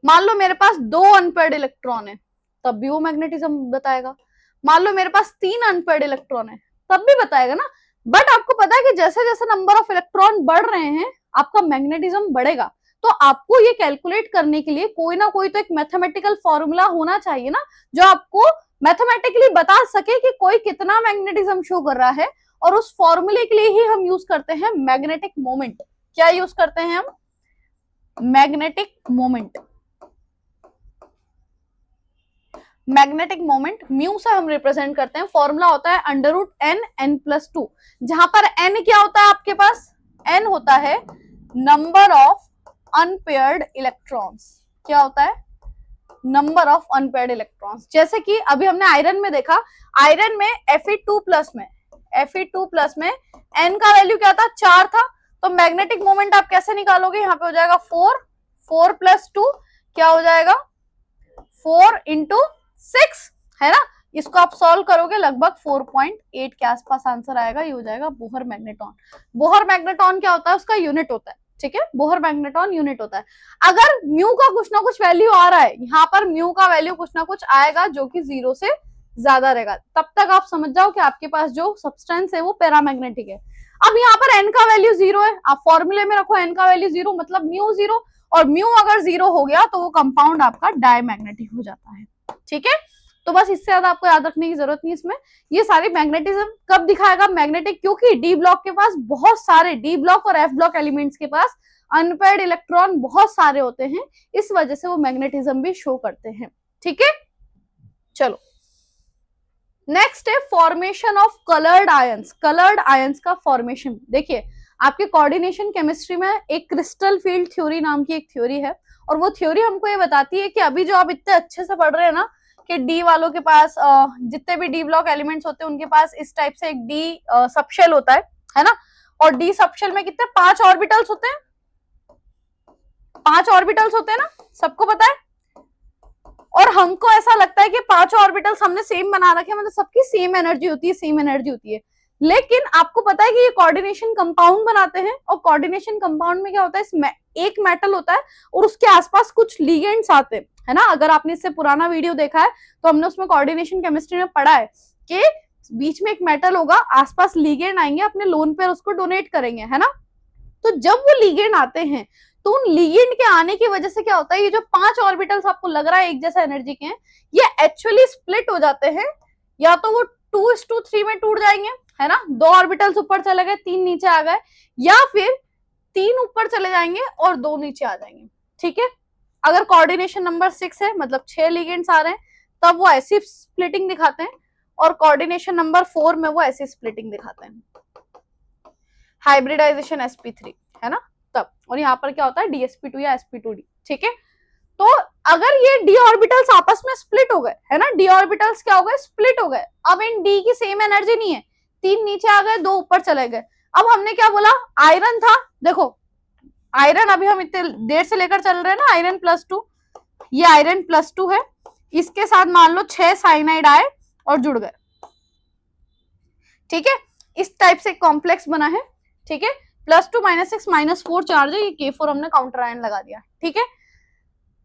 मान लो मेरे पास 2 अनपेयर्ड इलेक्ट्रॉन है तब भी वो मैग्नेटिज्म बताएगा, मान लो मेरे पास 3 अनपेयर्ड इलेक्ट्रॉन है तब भी बताएगा ना। बट आपको पता है कि जैसे जैसे नंबर ऑफ इलेक्ट्रॉन बढ़ रहे हैं आपका मैग्नेटिज्म बढ़ेगा, तो आपको ये कैलकुलेट करने के लिए कोई ना कोई तो एक मैथमेटिकल फॉर्मूला होना चाहिए ना, जो आपको मैथमेटिकली बता सके कि कोई कितना मैग्नेटिज्म शो कर रहा है। और उस फॉर्मूले के लिए ही हम यूज करते हैं मैग्नेटिक मोमेंट। क्या यूज करते हैं हम, magnetic moment. Magnetic moment mu से हम रिप्रेजेंट करते हैं, फॉर्मूला होता है √n n+2, जहां पर n क्या होता है आपके पास, n होता है नंबर ऑफ अनपेयर्ड इलेक्ट्रॉन्स। क्या होता है, नंबर ऑफ अनपेयर्ड इलेक्ट्रॉन्स। जैसे कि अभी हमने आयरन में देखा, आयरन में Fe2+ में n का वैल्यू क्या था, 4 था, तो मैग्नेटिक मोमेंट आप कैसे निकालोगे, यहाँ पे हो जाएगा 4 + 2 क्या हो जाएगा 4 × 6, है ना। इसको आप सॉल्व करोगे लगभग 4.8 के आसपास आंसर आएगा, ये हो जाएगा बोहर मैग्नेटॉन। बोहर मैग्नेटॉन क्या होता है, उसका यूनिट होता है। ठीक है, बोहर मैग्नेटॉन यूनिट होता है। अगर म्यू का कुछ ना कुछ वैल्यू आ रहा है, यहाँ पर म्यू का वैल्यू कुछ ना कुछ आएगा जो कि 0 से ज्यादा रहेगा, तब तक आप समझ जाओ कि आपके पास जो सब्सटेंस है वो पैरामैग्नेटिक है। अब यहाँ पर n का वैल्यू 0 है, आप फॉर्मूले में रखो n का वैल्यू 0 मतलब म्यू 0, और म्यू अगर 0 हो गया तो वो कंपाउंड आपका डायमैग्नेटिक हो जाता है। ठीक है, तो बस इससे ज्यादा आपको याद रखने की जरूरत नहीं इसमें। ये सारी मैग्नेटिज्म कब दिखाएगा मैग्नेटिक, क्योंकि डी ब्लॉक के पास बहुत सारे, डी ब्लॉक और एफ ब्लॉक एलिमेंट्स के पास अनपेयर्ड इलेक्ट्रॉन बहुत सारे होते हैं, इस वजह से वो मैग्नेटिज्म भी शो करते हैं। ठीक है, चलो नेक्स्ट है formation of coloured ions. Coloured ions का फॉर्मेशन देखिए, आपके कोऑर्डिनेशन केमिस्ट्री में एक क्रिस्टल फील्ड थ्योरी नाम की एक थ्योरी है, और वो थ्योरी हमको ये बताती है कि अभी जो आप इतने अच्छे से पढ़ रहे हैं ना, कि डी वालों के पास जितने भी डी ब्लॉक एलिमेंट्स होते हैं उनके पास इस टाइप से एक डी सबशेल होता है ना। और डी सबशेल में कितने 5 ऑर्बिटल्स होते हैं, 5 ऑर्बिटल्स होते हैं ना, सबको पता है। और हमको ऐसा लगता है कि 5 ऑर्बिटल्स हमने सेम बना रखे हैं, मतलब सबकी सेम एनर्जी होती है, सेम एनर्जी होती है। लेकिन आपको पता है कि ये कोऑर्डिनेशन कंपाउंड बनाते हैं, और कोऑर्डिनेशन कंपाउंड में क्या होता है, इसमें एक मेटल होता है और उसके आसपास कुछ लिगेंड्स आते हैं, है ना। अगर आपने इससे पुराना वीडियो देखा है तो हमने उसमें कोऑर्डिनेशन केमिस्ट्री में पढ़ा है कि बीच में एक मेटल होगा, आसपास लिगेंड आएंगे, अपने लोन पेयर उसको डोनेट करेंगे, है ना। तो जब वो लिगेंड आते हैं तो उन लिगेंड के आने की वजह से क्या होता है, ये जो 5 ऑर्बिटल्स आपको लग रहा है एक जैसा एनर्जी के हैं, ये एक्चुअली स्प्लिट हो जाते हैं, या तो वो 2:3 में टूट जाएंगे, है ना, 2 ऑर्बिटल्स ऊपर चले गए, 3 नीचे आ गए, या फिर 3 ऊपर चले जाएंगे और 2 नीचे आ जाएंगे, ठीक है। अगर कोऑर्डिनेशन नंबर 6 है, मतलब 6 लिगेंड्स आ रहे हैं, तब वो ऐसी स्प्लिटिंग दिखाते हैं, और कोऑर्डिनेशन नंबर 4 में वो ऐसी स्प्लिटिंग दिखाते हैं, हाइब्रिडाइजेशन sp3, है ना, तब। और यहाँ पर क्या होता है, dsp2 या sp2d, ठीक है। तो अगर ये d ऑर्बिटल्स आपस में स्प्लिट हो गए, है ना, d ऑर्बिटल्स क्या हो गए, स्प्लिट हो गए, अब इन d की सेम एनर्जी नहीं है, 3 नीचे आ गए, 2 ऊपर चले गए। अब हमने क्या बोला, आयरन था, देखो आयरन अभी हम इतने देर से लेकर चल रहे हैं ना, आयरन +2, ये आयरन +2 है, इसके साथ मान लो 6 साइनाइड आए और जुड़ गए, ठीक है। इस टाइप से कॉम्प्लेक्स बना है, ठीक है। +2 -6 -4 चार्ज है, ये K4 हमने काउंटर आयन लगा दिया, ठीक है।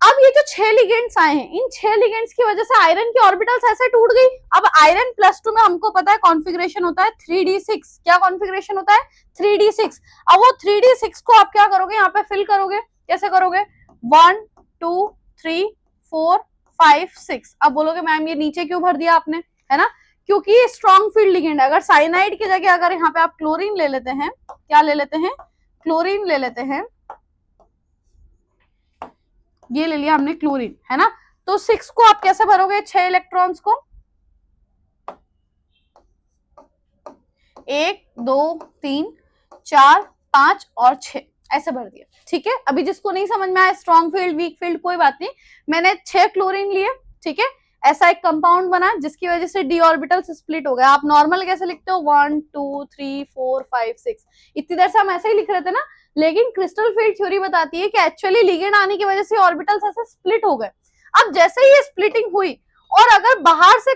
अब ये जो 6 लिगेंड्स आए हैं, इन 6 लिगेंड्स की वजह से आयरन की ऑर्बिटल्स ऐसे टूट गई। अब आयरन +2 में हमको पता है कॉन्फ़िगरेशन होता है 3d6, क्या कॉन्फ़िगरेशन होता है, 3d6। अब वो 3d6 को आप क्या करोगे, यहाँ पे फिल करोगे, कैसे करोगे, 1 2 3 4 5 6। अब बोलोगे मैम ये नीचे क्यों भर दिया आपने, है ना, क्योंकि ये स्ट्रॉन्ग फील्ड लिगेंड है। अगर साइनाइड की जगह अगर यहाँ पे आप क्लोरीन ले लेते हैं, क्या ले लेते हैं, क्लोरीन ले लेते हैं, ये ले लिया हमने क्लोरीन, है ना, तो 6 को आप कैसे भरोगे, 6 इलेक्ट्रॉन्स को 1 2 3 4 5 और 6 ऐसे भर दिया, ठीक है। अभी जिसको नहीं समझ में आया स्ट्रॉन्ग फील्ड वीक फील्ड कोई बात नहीं, मैंने 6 क्लोरीन लिए, ठीक है, ऐसा एक कंपाउंड बना जिसकी वजह से डी ऑर्बिटल स्प्लिट हो गया। आप नॉर्मल कैसे लिखते हो, 1 2 3 4 5 6, इतनी देर से हम ऐसे ही लिख रहे थे ना, लेकिन क्रिस्टल फील्ड थ्योरी बताती है कि एक्चुअली लिगेंड आने की वजह से ऑर्बिटल्स ऐसे स्प्लिट हो गए। अब जैसे ही ये स्प्लिटिंग हुई, और अगर बाहर से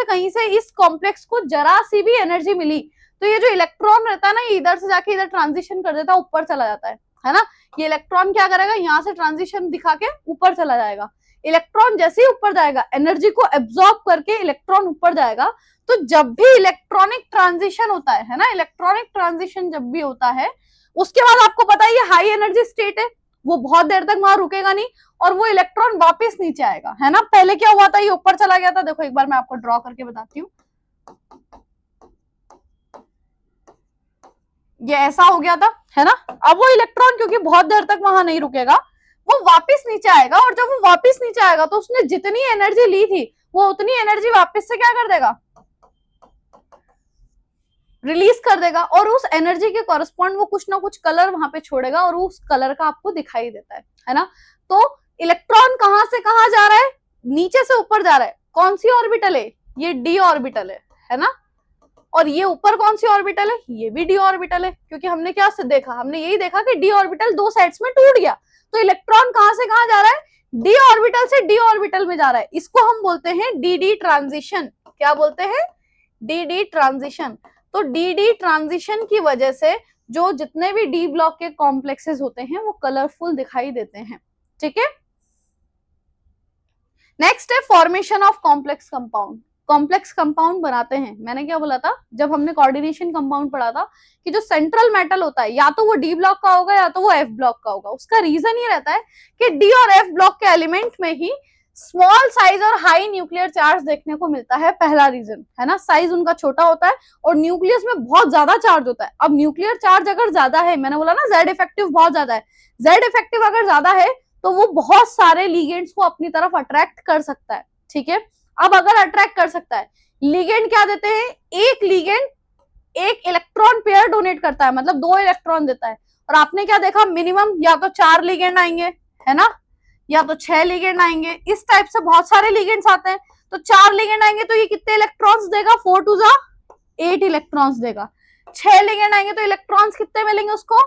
कहीं से इस कॉम्प्लेक्स को जरा सी भी एनर्जी मिली, तो ये जो इलेक्ट्रॉन रहता है ना, ये इधर से जाके इधर ट्रांजिशन कर देता है, ऊपर चला जाता है ना। ये इलेक्ट्रॉन क्या करेगा, यहाँ से ट्रांजिशन दिखा के ऊपर चला जाएगा। इलेक्ट्रॉन जैसे ही ऊपर जाएगा, एनर्जी को एब्जॉर्ब करके इलेक्ट्रॉन ऊपर जाएगा। तो जब भी इलेक्ट्रॉनिक ट्रांजिशन होता है ना, इलेक्ट्रॉनिक ट्रांजिशन जब भी होता है, उसके बाद आपको पता है ये हाई एनर्जी स्टेट है, वो बहुत देर तक वहां रुकेगा नहीं, और वो इलेक्ट्रॉन वापस नीचे आएगा, है ना। पहले क्या हुआ था, ये ऊपर चला गया था, देखो एक बार मैं आपको ड्रॉ करके बताती हूँ, ये ऐसा हो गया था, है ना। अब वो इलेक्ट्रॉन क्योंकि बहुत देर तक वहां नहीं रुकेगा, वो वापस नीचे आएगा, और जब वो वापस नीचे आएगा तो उसने जितनी एनर्जी ली थी वो उतनी एनर्जी वापस से क्या कर देगा, रिलीज कर देगा, और उस एनर्जी के कॉरेस्पॉन्ड वो कुछ ना कुछ कलर वहां पे छोड़ेगा, और उस कलर का आपको दिखाई देता है ना। तो इलेक्ट्रॉन कहां से कहां जा रहा है, नीचे से ऊपर जा रहा है, कौन सी ऑर्बिटल है, ये डी ऑर्बिटल है ना। और ये ऊपर कौन सी ऑर्बिटल है, ये भी डी ऑर्बिटल है, क्योंकि हमने क्या देखा, हमने यही देखा कि डी ऑर्बिटल 2 साइड्स में टूट गया। तो इलेक्ट्रॉन कहां से कहां जा रहा है, डी ऑर्बिटल से डी ऑर्बिटल में जा रहा है। इसको हम बोलते हैं डी डी ट्रांजिशन, क्या बोलते हैं, डी डी ट्रांजिशन। तो डी डी ट्रांजिशन की वजह से जो जितने भी डी ब्लॉक के कॉम्प्लेक्सेस होते हैं वो कलरफुल दिखाई देते हैं, ठीक है। नेक्स्ट है formation of complex compound. Complex compound बनाते हैं, मैंने क्या बोला था जब हमने कोऑर्डिनेशन कंपाउंड पढ़ा था, कि जो सेंट्रल मेटल होता है या तो वो डी ब्लॉक का होगा या तो वो एफ ब्लॉक का होगा। उसका रीजन ये रहता है कि डी और एफ ब्लॉक के एलिमेंट में ही स्मॉल साइज और हाई न्यूक्लियर चार्ज देखने को मिलता है, पहला रीजन, है ना। साइज उनका छोटा होता है और न्यूक्लियस में बहुत ज्यादा चार्ज होता है। अब न्यूक्लियर चार्ज अगर ज्यादा है, मैंने बोला ना जेड इफेक्टिव बहुत ज्यादा है, जेड इफेक्टिव अगर ज्यादा है तो वो बहुत सारे लिगेंड्स को अपनी तरफ अट्रैक्ट कर सकता है, ठीक है। अब अगर अट्रैक्ट कर सकता है, लिगेंड क्या देते हैं, एक लिगेंड एक इलेक्ट्रॉन पेयर डोनेट करता है, मतलब 2 इलेक्ट्रॉन देता है। और आपने क्या देखा, मिनिमम या तो 4 लिगेंड आएंगे, है ना, या तो 6 लिगेंड आएंगे, इस टाइप से बहुत सारे लिगेंड्स आते हैं। तो 4 लिगेंड आएंगे तो ये कितने इलेक्ट्रॉन्स देगा, 4 टू जा 8 इलेक्ट्रॉन्स देगा। 6 लिगेंड आएंगे तो इलेक्ट्रॉन्स कितने मिलेंगे उसको,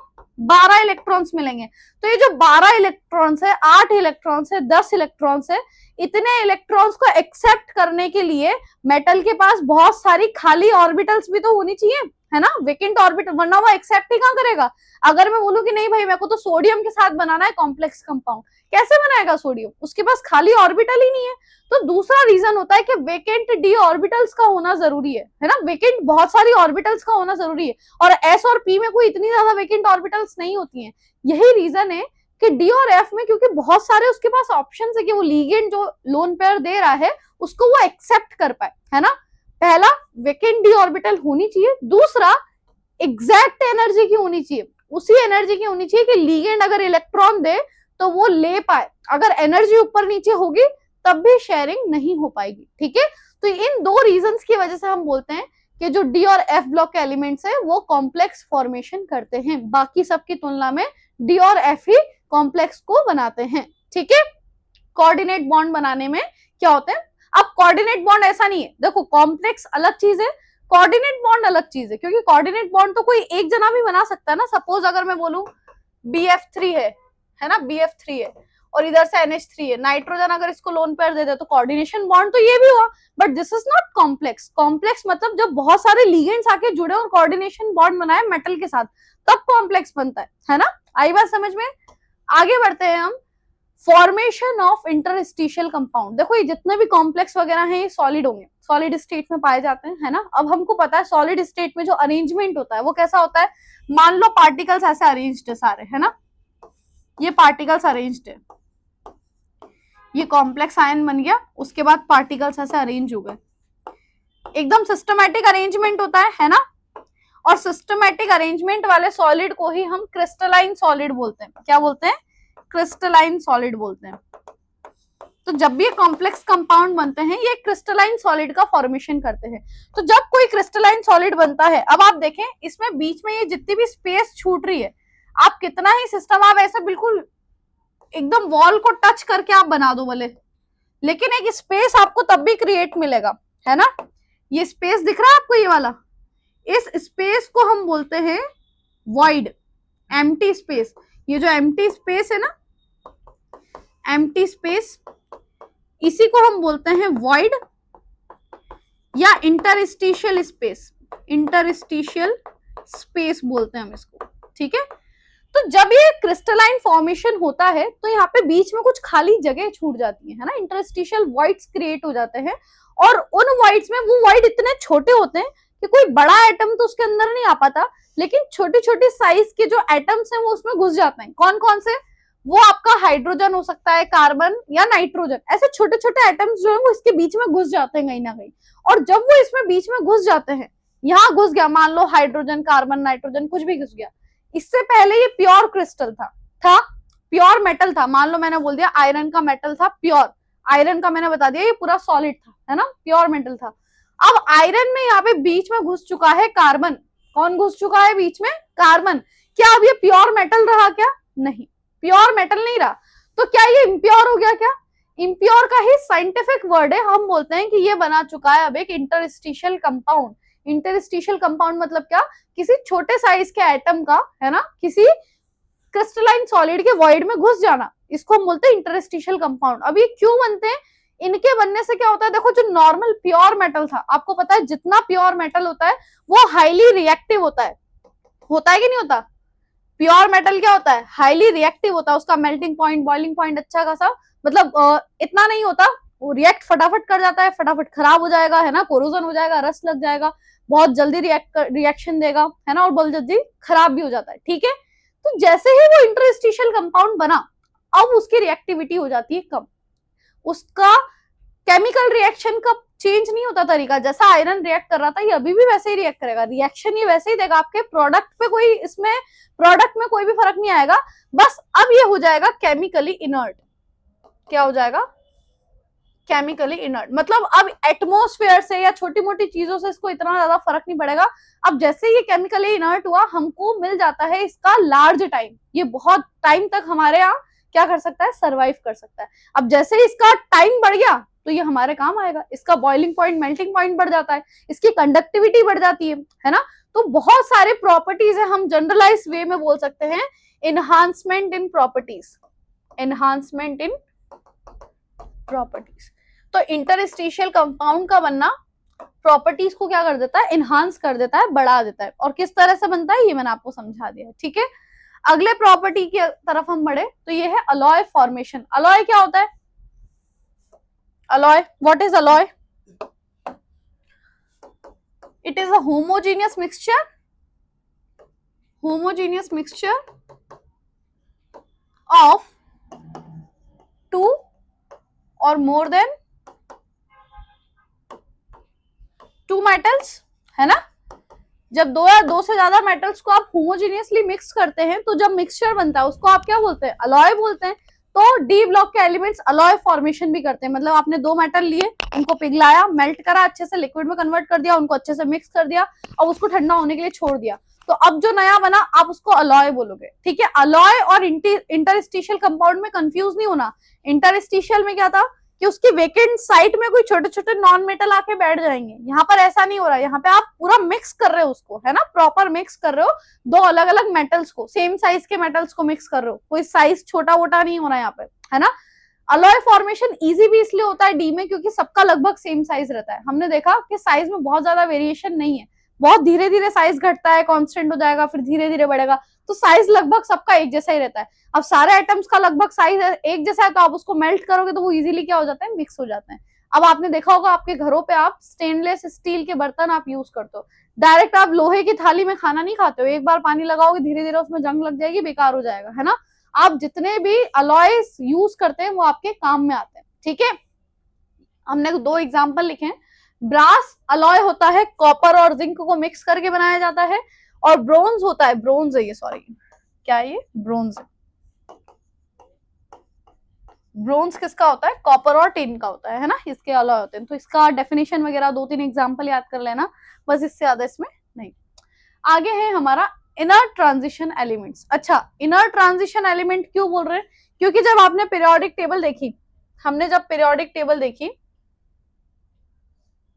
12 इलेक्ट्रॉन्स मिलेंगे। तो ये जो 12 इलेक्ट्रॉन्स है, 8 इलेक्ट्रॉन्स है, 10 इलेक्ट्रॉन्स है, इतने इलेक्ट्रॉन्स को एक्सेप्ट करने के लिए मेटल के पास बहुत सारी खाली ऑर्बिटल्स भी तो होनी चाहिए, है ना, वेकेंट ऑर्बिटल, वरना वो एक्सेप्ट ही कहां करेगा। अगर मैं बोलूं कि नहीं भाई मेरे को तो सोडियम के साथ बनाना है कॉम्प्लेक्स कंपाउंड, कैसे बनाएगा सोडियम, उसके पास खाली ऑर्बिटल ही नहीं है। तो दूसरा रीजन होता है कि वेकेंट डी ऑर्बिटल्स का होना जरूरी है ना, वेकेंट बहुत सारी ऑर्बिटल्स का होना जरूरी है, और एस और पी में कोई इतनी ज्यादा वेकेंट ऑर्बिटल्स नहीं होती हैं। यही रीजन है कि डी और एफ में, क्योंकि बहुत सारे उसके पास ऑप्शंस है कि वो लीगेंड जो लोन पेयर दे रहा है उसको वो एक्सेप्ट कर पाए, है ना। पहला, वेकेंट डी ऑर्बिटल होनी चाहिए। दूसरा, एग्जैक्ट एनर्जी की होनी चाहिए, उसी एनर्जी की होनी चाहिए कि लीगेंड अगर इलेक्ट्रॉन दे तो वो ले पाए। अगर एनर्जी ऊपर नीचे होगी तब भी शेयरिंग नहीं हो पाएगी, ठीक है। तो इन दो रीजंस की वजह से हम बोलते हैं कि जो डी और एफ ब्लॉक के एलिमेंट्स है वो कॉम्प्लेक्स फॉर्मेशन करते हैं, बाकी सब की तुलना में डी और एफ ही कॉम्प्लेक्स को बनाते हैं, ठीक है। कोऑर्डिनेट बॉन्ड बनाने में क्या होते हैं, अब कोऑर्डिनेट बॉन्ड ऐसा नहीं है, देखो कॉम्प्लेक्स अलग चीज है, कोऑर्डिनेट बॉन्ड अलग चीज है, क्योंकि कोऑर्डिनेट बॉन्ड तो कोई एक जना भी बना सकता है ना। सपोज अगर मैं बोलूं BF3 है ना, BF3 है और इधर से NH3 है, नाइट्रोजन अगर इसको लोन पेयर दे दे तो कोऑर्डिनेशन बॉन्ड तो ये भी हुआ, but this is not complex. Complex मतलब जब बहुत सारे लिगेंड्स आके जुड़े और कोऑर्डिनेशन बॉन्ड बनाए मेटल के साथ, तब कॉम्प्लेक्स बनता है ना। आई बात समझ में। आगे बढ़ते हैं हम, फॉर्मेशन ऑफ इंटरस्टिशियल कंपाउंड। देखो ये जितने भी कॉम्प्लेक्स वगैरह हैं ये सॉलिड होंगे, सॉलिड स्टेट में पाए जाते हैं, है ना। अब हमको पता है सॉलिड स्टेट में जो अरेंजमेंट होता है वो कैसा होता है, मान लो पार्टिकल्स ऐसे अरेंज्ड है सारे, है ना, ये पार्टिकल्स अरेंज्ड है, ये कॉम्प्लेक्स आयन बन गया, उसके बाद पार्टिकल्स ऐसे अरेंज हो गए, एकदम सिस्टमैटिक अरेंजमेंट होता है ना। और सिस्टमैटिक अरेंजमेंट वाले सॉलिड को ही हम क्रिस्टलाइन सॉलिड बोलते हैं। क्या बोलते हैं, क्रिस्टलाइन सॉलिड बोलते हैं। तो जब भी ये कॉम्प्लेक्स कंपाउंड बनते हैं ये क्रिस्टलाइन सॉलिड का फॉर्मेशन करते हैं। तो जब कोई क्रिस्टलाइन सॉलिड बनता है, अब आप देखें इसमें बीच में ये जितनी भी स्पेस छूट रही है, आप कितना ही सिस्टम आप ऐसे बिल्कुल एकदम वॉल को टच करके आप बना दो भले, लेकिन एक स्पेस आपको तब भी क्रिएट मिलेगा, है ना। ये स्पेस दिख रहा है आपको, ये वाला, इस स्पेस को हम बोलते हैं वॉइड, एम्प्टी स्पेस। ये जो एम्प्टी स्पेस है ना, एम्प्टी स्पेस, इसी को हम बोलते हैं वॉइड या इंटरस्टिशियल स्पेस, इंटरस्टिशियल स्पेस बोलते हैं हम इसको, ठीक है। तो जब ये क्रिस्टलाइन फॉर्मेशन होता है तो यहाँ पे बीच में कुछ खाली जगह छूट जाती है ना, इंटरस्टिशियल वॉइड्स क्रिएट हो जाते हैं, और उन वॉइड्स में वो वॉइड इतने छोटे होते हैं कि कोई बड़ा एटम तो उसके अंदर नहीं आ पाता, लेकिन छोटी छोटी साइज के जो एटम्स हैं वो उसमें घुस जाते हैं। कौन कौन से, वो आपका हाइड्रोजन हो सकता है, कार्बन या नाइट्रोजन, ऐसे छोटे छोटे एटम्स जो है वो इसके बीच में घुस जाते हैं कहीं ना कहीं। और जब वो इसमें बीच में घुस जाते हैं, यहाँ घुस गया, मान लो हाइड्रोजन, कार्बन, नाइट्रोजन कुछ भी घुस गया, इससे पहले ये प्योर क्रिस्टल था प्योर मेटल था। मान लो मैंने बोल दिया आयरन का मेटल था, प्योर आयरन का मैंने बता दिया ये पूरा सॉलिड था, है ना, प्योर मेटल था। अब आयरन में यहाँ पे बीच में घुस चुका है कार्बन। कौन घुस चुका है बीच में, कार्बन। क्या अब ये प्योर मेटल रहा क्या, नहीं, प्योर मेटल नहीं रहा। तो क्या ये इम्प्योर हो गया, क्या, इम्प्योर का ही साइंटिफिक वर्ड है। हम बोलते हैं कि ये बना चुका है अब एक इंटरस्टिशियल कंपाउंड। इंटरस्टिशियल कंपाउंड मतलब क्या, किसी छोटे साइज के एटम का, है ना, किसी क्रिस्टलाइन सॉलिड के वॉइड में घुस जाना, इसको हम बोलते हैं इंटरस्टिशियल कंपाउंड। अब ये क्यों बनते हैं, इनके बनने से क्या होता है, देखो जो नॉर्मल प्योर मेटल था, आपको पता है जितना प्योर मेटल होता है वो हाईली रिएक्टिव होता है कि नहीं होता। प्योर मेटल क्या होता है, हाईली रिएक्टिव होता है, उसका मेल्टिंग पॉइंट, बॉइलिंग पॉइंट अच्छा खासा, मतलब इतना नहीं होता, वो रिएक्ट फटाफट कर जाता है, फटाफट खराब हो जाएगा, है ना, कोरोजन हो जाएगा, रस लग जाएगा, बहुत जल्दी रिएक्शन देगा, है ना, और बहुत जल्दी खराब भी हो जाता है, ठीक है। तो जैसे ही वो इंटरस्टिशियल कंपाउंड बना, अब उसकी रिएक्टिविटी हो जाती है कम, उसका केमिकल रिएक्शन का चेंज नहीं होता तरीका, जैसा आयरन रिएक्ट कर रहा था ये अभी भी वैसे ही रिएक्ट करेगा, रिएक्शन ये वैसे ही देगा, आपके प्रोडक्ट पे कोई, इसमें प्रोडक्ट में कोई भी फर्क नहीं आएगा, बस अब ये हो जाएगा केमिकली इनर्ट। क्या हो जाएगा, केमिकली इनर्ट, मतलब अब एटमॉस्फेयर से या छोटी मोटी चीजों से इसको इतना ज्यादा फर्क नहीं पड़ेगा। अब जैसे ये केमिकली इनर्ट हुआ, हमको मिल जाता है इसका लार्ज टाइम, ये बहुत टाइम तक हमारे यहाँ क्या कर सकता है, सर्वाइव कर सकता है। अब जैसे ही इसका टाइम बढ़ गया तो ये हमारे काम आएगा, इसका बॉइलिंग पॉइंट, मेल्टिंग पॉइंट बढ़ जाता है, इसकी कंडक्टिविटी बढ़ जाती है ना। तो बहुत सारे प्रॉपर्टीज है, हम जनरलाइज वे में बोल सकते हैं एनहांसमेंट इन प्रॉपर्टीज, एनहांसमेंट इन प्रॉपर्टीज। तो इंटरस्टिशियल कंपाउंड का बनना प्रॉपर्टीज को क्या कर देता है, इनहांस कर देता है, बढ़ा देता है। और किस तरह से बनता है ये मैंने आपको समझा दिया, ठीक है। अगले प्रॉपर्टी की तरफ हम बढ़े तो ये है अलॉय फॉर्मेशन। अलॉय क्या होता है, alloy, what is alloy? It is a homogeneous mixture of two or more than two metals, है ना। जब दो या दो से ज्यादा मेटल्स को आप होमोजीनियसली मिक्स करते हैं तो जब मिक्सचर बनता है उसको आप क्या बोलते हैं, अलॉय बोलते हैं। तो डी ब्लॉक के एलिमेंट्स अलॉय फॉर्मेशन भी करते हैं, मतलब आपने दो मेटल लिए, उनको पिघलाया, मेल्ट करा, अच्छे से लिक्विड में कन्वर्ट कर दिया, उनको अच्छे से मिक्स कर दिया और उसको ठंडा होने के लिए छोड़ दिया, तो अब जो नया बना आप उसको अलॉय बोलोगे, ठीक है। अलॉय और इंटरस्टिशियल कंपाउंड में कंफ्यूज नहीं होना। इंटरस्टिशियल में क्या था कि उसकी वेकेंट साइट में कोई छोटे छोटे नॉन मेटल आके बैठ जाएंगे, यहाँ पर ऐसा नहीं हो रहा, यहाँ पे आप पूरा मिक्स कर रहे हो उसको, है ना, प्रॉपर मिक्स कर रहे हो, दो अलग अलग मेटल्स को, सेम साइज के मेटल्स को मिक्स कर रहे हो, कोई साइज छोटा वोटा नहीं हो रहा यहाँ पे, है ना। अलॉय फॉर्मेशन इजी भी इसलिए होता है डी में क्योंकि सबका लगभग सेम साइज रहता है। हमने देखा कि साइज में बहुत ज्यादा वेरिएशन नहीं है, बहुत धीरे धीरे साइज घटता है, कांस्टेंट हो जाएगा, फिर धीरे धीरे बढ़ेगा, तो साइज लगभग सबका एक जैसा ही रहता है। अब सारे एटम्स का लगभग साइज एक जैसा है तो आप उसको मेल्ट करोगे तो वो इजीली क्या हो जाता है, मिक्स हो जाते हैं। अब आपने देखा होगा आपके घरों पे आप स्टेनलेस स्टील के बर्तन आप यूज करते हो, डायरेक्ट आप लोहे की थाली में खाना नहीं खाते हो, एक बार पानी लगाओगे धीरे धीरे उसमें जंग लग जाएगी, बेकार हो जाएगा, है ना। आप जितने भी अलॉयज यूज करते हैं वो आपके काम में आते हैं, ठीक है। हमने दो एग्जाम्पल लिखे हैं। ब्रास अलॉय होता है, कॉपर और जिंक को मिक्स करके बनाया जाता है, और ब्रोंज होता है, ब्रोंज है ये, सॉरी क्या है ये, ब्रोंज है। ब्रोंज किसका होता है, कॉपर और टिन का होता है ना, इसके अलॉय होते हैं। तो इसका डेफिनेशन वगैरह दो तीन एग्जाम्पल याद कर लेना, बस इससे ज्यादा इसमें नहीं। आगे है हमारा इनर ट्रांजिशन एलिमेंट्स। अच्छा, इनर ट्रांजिशन एलिमेंट क्यों बोल रहे हैं, क्योंकि जब आपने पीरियोडिक टेबल देखी, हमने जब पीरियोडिक टेबल देखी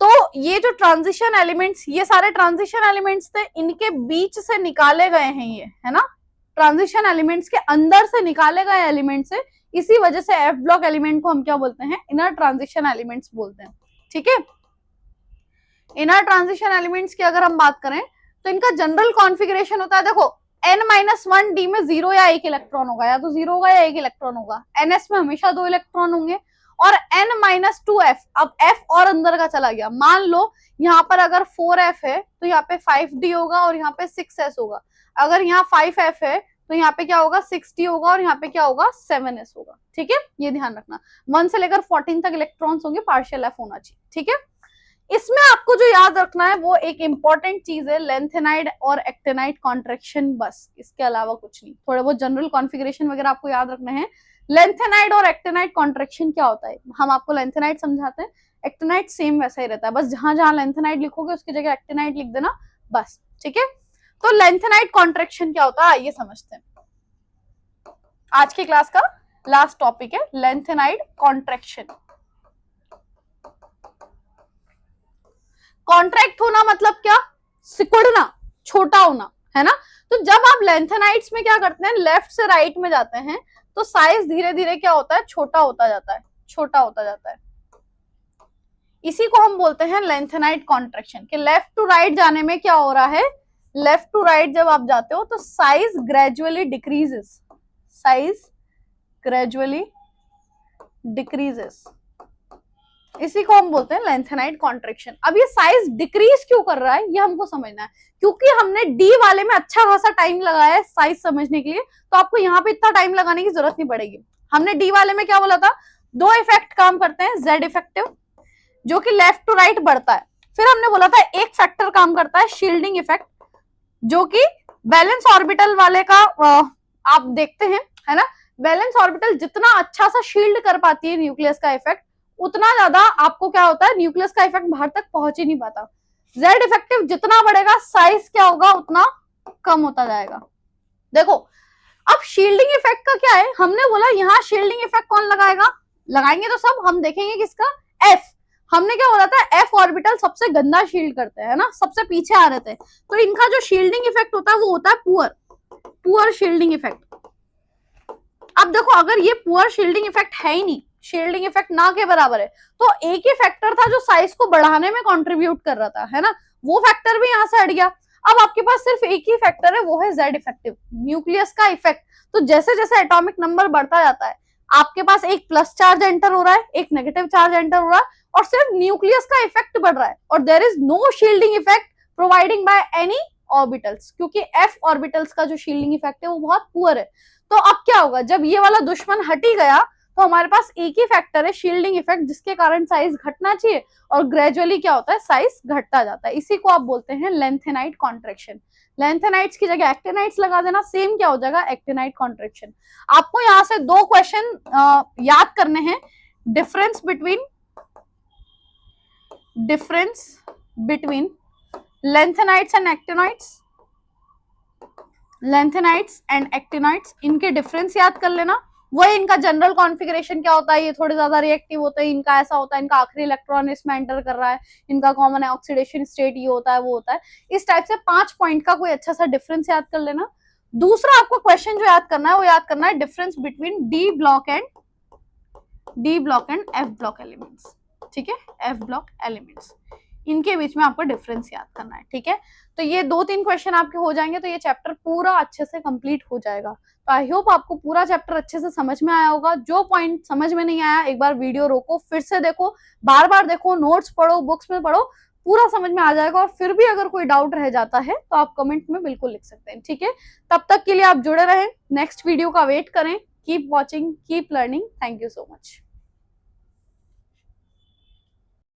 तो ये जो ट्रांजिशन एलिमेंट्स, ये सारे ट्रांजिशन एलिमेंट्स थे, इनके बीच से निकाले गए हैं ये, है ना। ट्रांजिशन एलिमेंट्स के अंदर से निकाले गए एलिमेंट्स है, इसी वजह से एफ ब्लॉक एलिमेंट को हम क्या बोलते हैं, इनर ट्रांजिशन एलिमेंट्स बोलते हैं, ठीक है। इनर ट्रांजिशन एलिमेंट्स की अगर हम बात करें तो इनका जनरल कॉन्फ़िगरेशन होता है, देखो n-1 डी में 0 या 1 इलेक्ट्रॉन होगा, या तो 0 होगा या 1 इलेक्ट्रॉन होगा। ns में हमेशा 2 इलेक्ट्रॉन होंगे, और n-2f, अब f और अंदर का चला गया, मान लो यहाँ पर अगर 4f है तो यहाँ पे 5d होगा और यहाँ पे 6s होगा। अगर यहाँ 5f है तो यहाँ पे क्या होगा, 6d होगा, और यहाँ पे क्या होगा, 7s होगा, ठीक है। ये ध्यान रखना, 1 से लेकर 14 तक इलेक्ट्रॉन्स होंगे, पार्शियल f होना चाहिए, ठीक है। इसमें आपको जो याद रखना है वो एक इंपॉर्टेंट चीज है, लेंथेनाइड और एक्टेनाइड कॉन्ट्रैक्शन, बस इसके अलावा कुछ नहीं। थोड़े बहुत जनरल कॉन्फ़िगरेशन वगैरह आपको याद रखने हैं। लेंथेनाइड और एक्टेनाइड कॉन्ट्रैक्शन क्या होता है, हम आपको लेंथेनाइड समझाते हैं, एक्टेनाइड सेम वैसा ही रहता है, बस जहां जहां लेंथेनाइड लिखोगे उसकी जगह एक्टेनाइड लिख देना बस, ठीक है। तो लेंथेनाइड कॉन्ट्रैक्शन क्या होता है आइए समझते हैं। आज की क्लास का लास्ट टॉपिक है लेंथेनाइड कॉन्ट्रैक्शन। कॉन्ट्रैक्ट होना मतलब क्या, सिकुड़ना, छोटा होना, है ना। तो जब आप लेंथेनाइड्स में क्या करते हैं, लेफ्ट से राइट में जाते हैं तो साइज धीरे धीरे क्या होता है, छोटा होता जाता है, छोटा होता जाता है। इसी को हम बोलते हैं लेंथेनाइड कॉन्ट्रैक्शन, कि लेफ्ट टू राइट जाने में क्या हो रहा है, लेफ्ट टू राइट जब आप जाते हो तो size gradually decreases, size gradually decreases, इसी को हम बोलते हैं लेंथेनाइड कॉन्ट्रैक्शन। अब ये साइज डिक्रीज क्यों कर रहा है ये हमको समझना है, क्योंकि हमने डी वाले में अच्छा खासा टाइम लगाया है साइज समझने के लिए, तो आपको यहाँ पे इतना टाइम लगाने की जरूरत नहीं पड़ेगी। हमने डी वाले में क्या बोला था, दो इफेक्ट काम करते हैं, जेड इफेक्टिव जो कि लेफ्ट टू राइट बढ़ता है, फिर हमने बोला था एक फैक्टर काम करता है शील्डिंग इफेक्ट, जो कि बैलेंस ऑर्बिटल वाले का आप देखते हैं, है ना। बैलेंस ऑर्बिटल जितना अच्छा सा शील्ड कर पाती है न्यूक्लियस का इफेक्ट, उतना ज्यादा आपको क्या होता है, न्यूक्लियस का इफेक्ट बाहर तक पहुंच ही नहीं पाता। जेड इफेक्टिव जितना बढ़ेगा साइज क्या होगा उतना कम होता जाएगा। देखो अब शील्डिंग इफेक्ट का क्या है, हमने बोला यहाँ शील्डिंग इफेक्ट कौन लगाएगा, लगाएंगे तो सब हम देखेंगे किसका, एफ। हमने क्या बोला था, एफ ऑर्बिटल सबसे गंदा शील्ड करते हैं ना, सबसे पीछे आ रहे थे, तो इनका जो शील्डिंग इफेक्ट होता है वो होता है पुअर शील्डिंग इफेक्ट। अब देखो अगर ये पुअर शील्डिंग इफेक्ट है ही नहीं, शील्डिंग इफेक्ट ना के बराबर है, तो एक ही फैक्टर था जो साइज को बढ़ाने में कंट्रीब्यूट कर रहा था, है ना, वो फैक्टर भी यहाँ से हट गया। अब आपके पास सिर्फ एक ही फैक्टर है, वो है जेड इफेक्टिव, न्यूक्लियस का इफेक्ट। तो जैसे जैसे एटॉमिक नंबर बढ़ता जाता है, आपके पास एक प्लस चार्ज एंटर हो रहा है, एक नेगेटिव चार्ज एंटर हो रहा है, और सिर्फ न्यूक्लियस का इफेक्ट बढ़ रहा है, और there is no shielding effect providing by any orbitals, क्योंकि एफ ऑर्बिटल्स का जो शील्डिंग इफेक्ट है वो बहुत पुअर है। तो अब क्या होगा, जब ये वाला दुश्मन हट ही गया, तो हमारे पास एक ही फैक्टर है शील्डिंग इफेक्ट, जिसके कारण साइज घटना चाहिए, और ग्रेजुअली क्या होता है, साइज घटता जाता है। इसी को आप बोलते हैं लेंथेनाइट कॉन्ट्रैक्शन। लेंथेनाइट्स की जगह एक्टिनाइट्स लगा देना, सेम क्या हो जाएगा, एक्टिनाइट कॉन्ट्रैक्शन। आपको यहाँ से दो क्वेश्चन याद करने हैं, difference between lanthanides and actinides, lanthanides and actinides, इनके डिफरेंस याद कर लेना। वही इनका जनरल कॉन्फ़िगरेशन क्या होता है, ये थोड़े ज्यादा रिएक्टिव होते हैं, इनका ऐसा होता है, इनका आखिरी इलेक्ट्रॉन इसमें एंटर कर रहा है, इनका कॉमन ऑक्सीडेशन स्टेट ये होता है, वो होता है। इस टाइप से 5 पॉइंट का कोई अच्छा सा डिफरेंस याद कर लेना। दूसरा आपको क्वेश्चन जो याद करना है, वो याद करना है difference between D block and F block elements, ठीक है, एफ ब्लॉक एलिमेंट्स, इनके बीच में आपको डिफरेंस याद करना है, ठीक है। तो ये 2-3 क्वेश्चन आपके हो जाएंगे, तो ये चैप्टर पूरा अच्छे से कंप्लीट हो जाएगा। तो आई होप आपको पूरा चैप्टर अच्छे से समझ में आया होगा। जो पॉइंट समझ में नहीं आया, एक बार वीडियो रोको, फिर से देखो, बार बार देखो, नोट्स पढ़ो, बुक्स में पढ़ो, पूरा समझ में आ जाएगा। और फिर भी अगर कोई डाउट रह जाता है तो आप कमेंट में बिल्कुल लिख सकते हैं, ठीक है। तब तक के लिए आप जुड़े रहें, नेक्स्ट वीडियो का वेट करें। Keep watching, keep learning, thank you so much.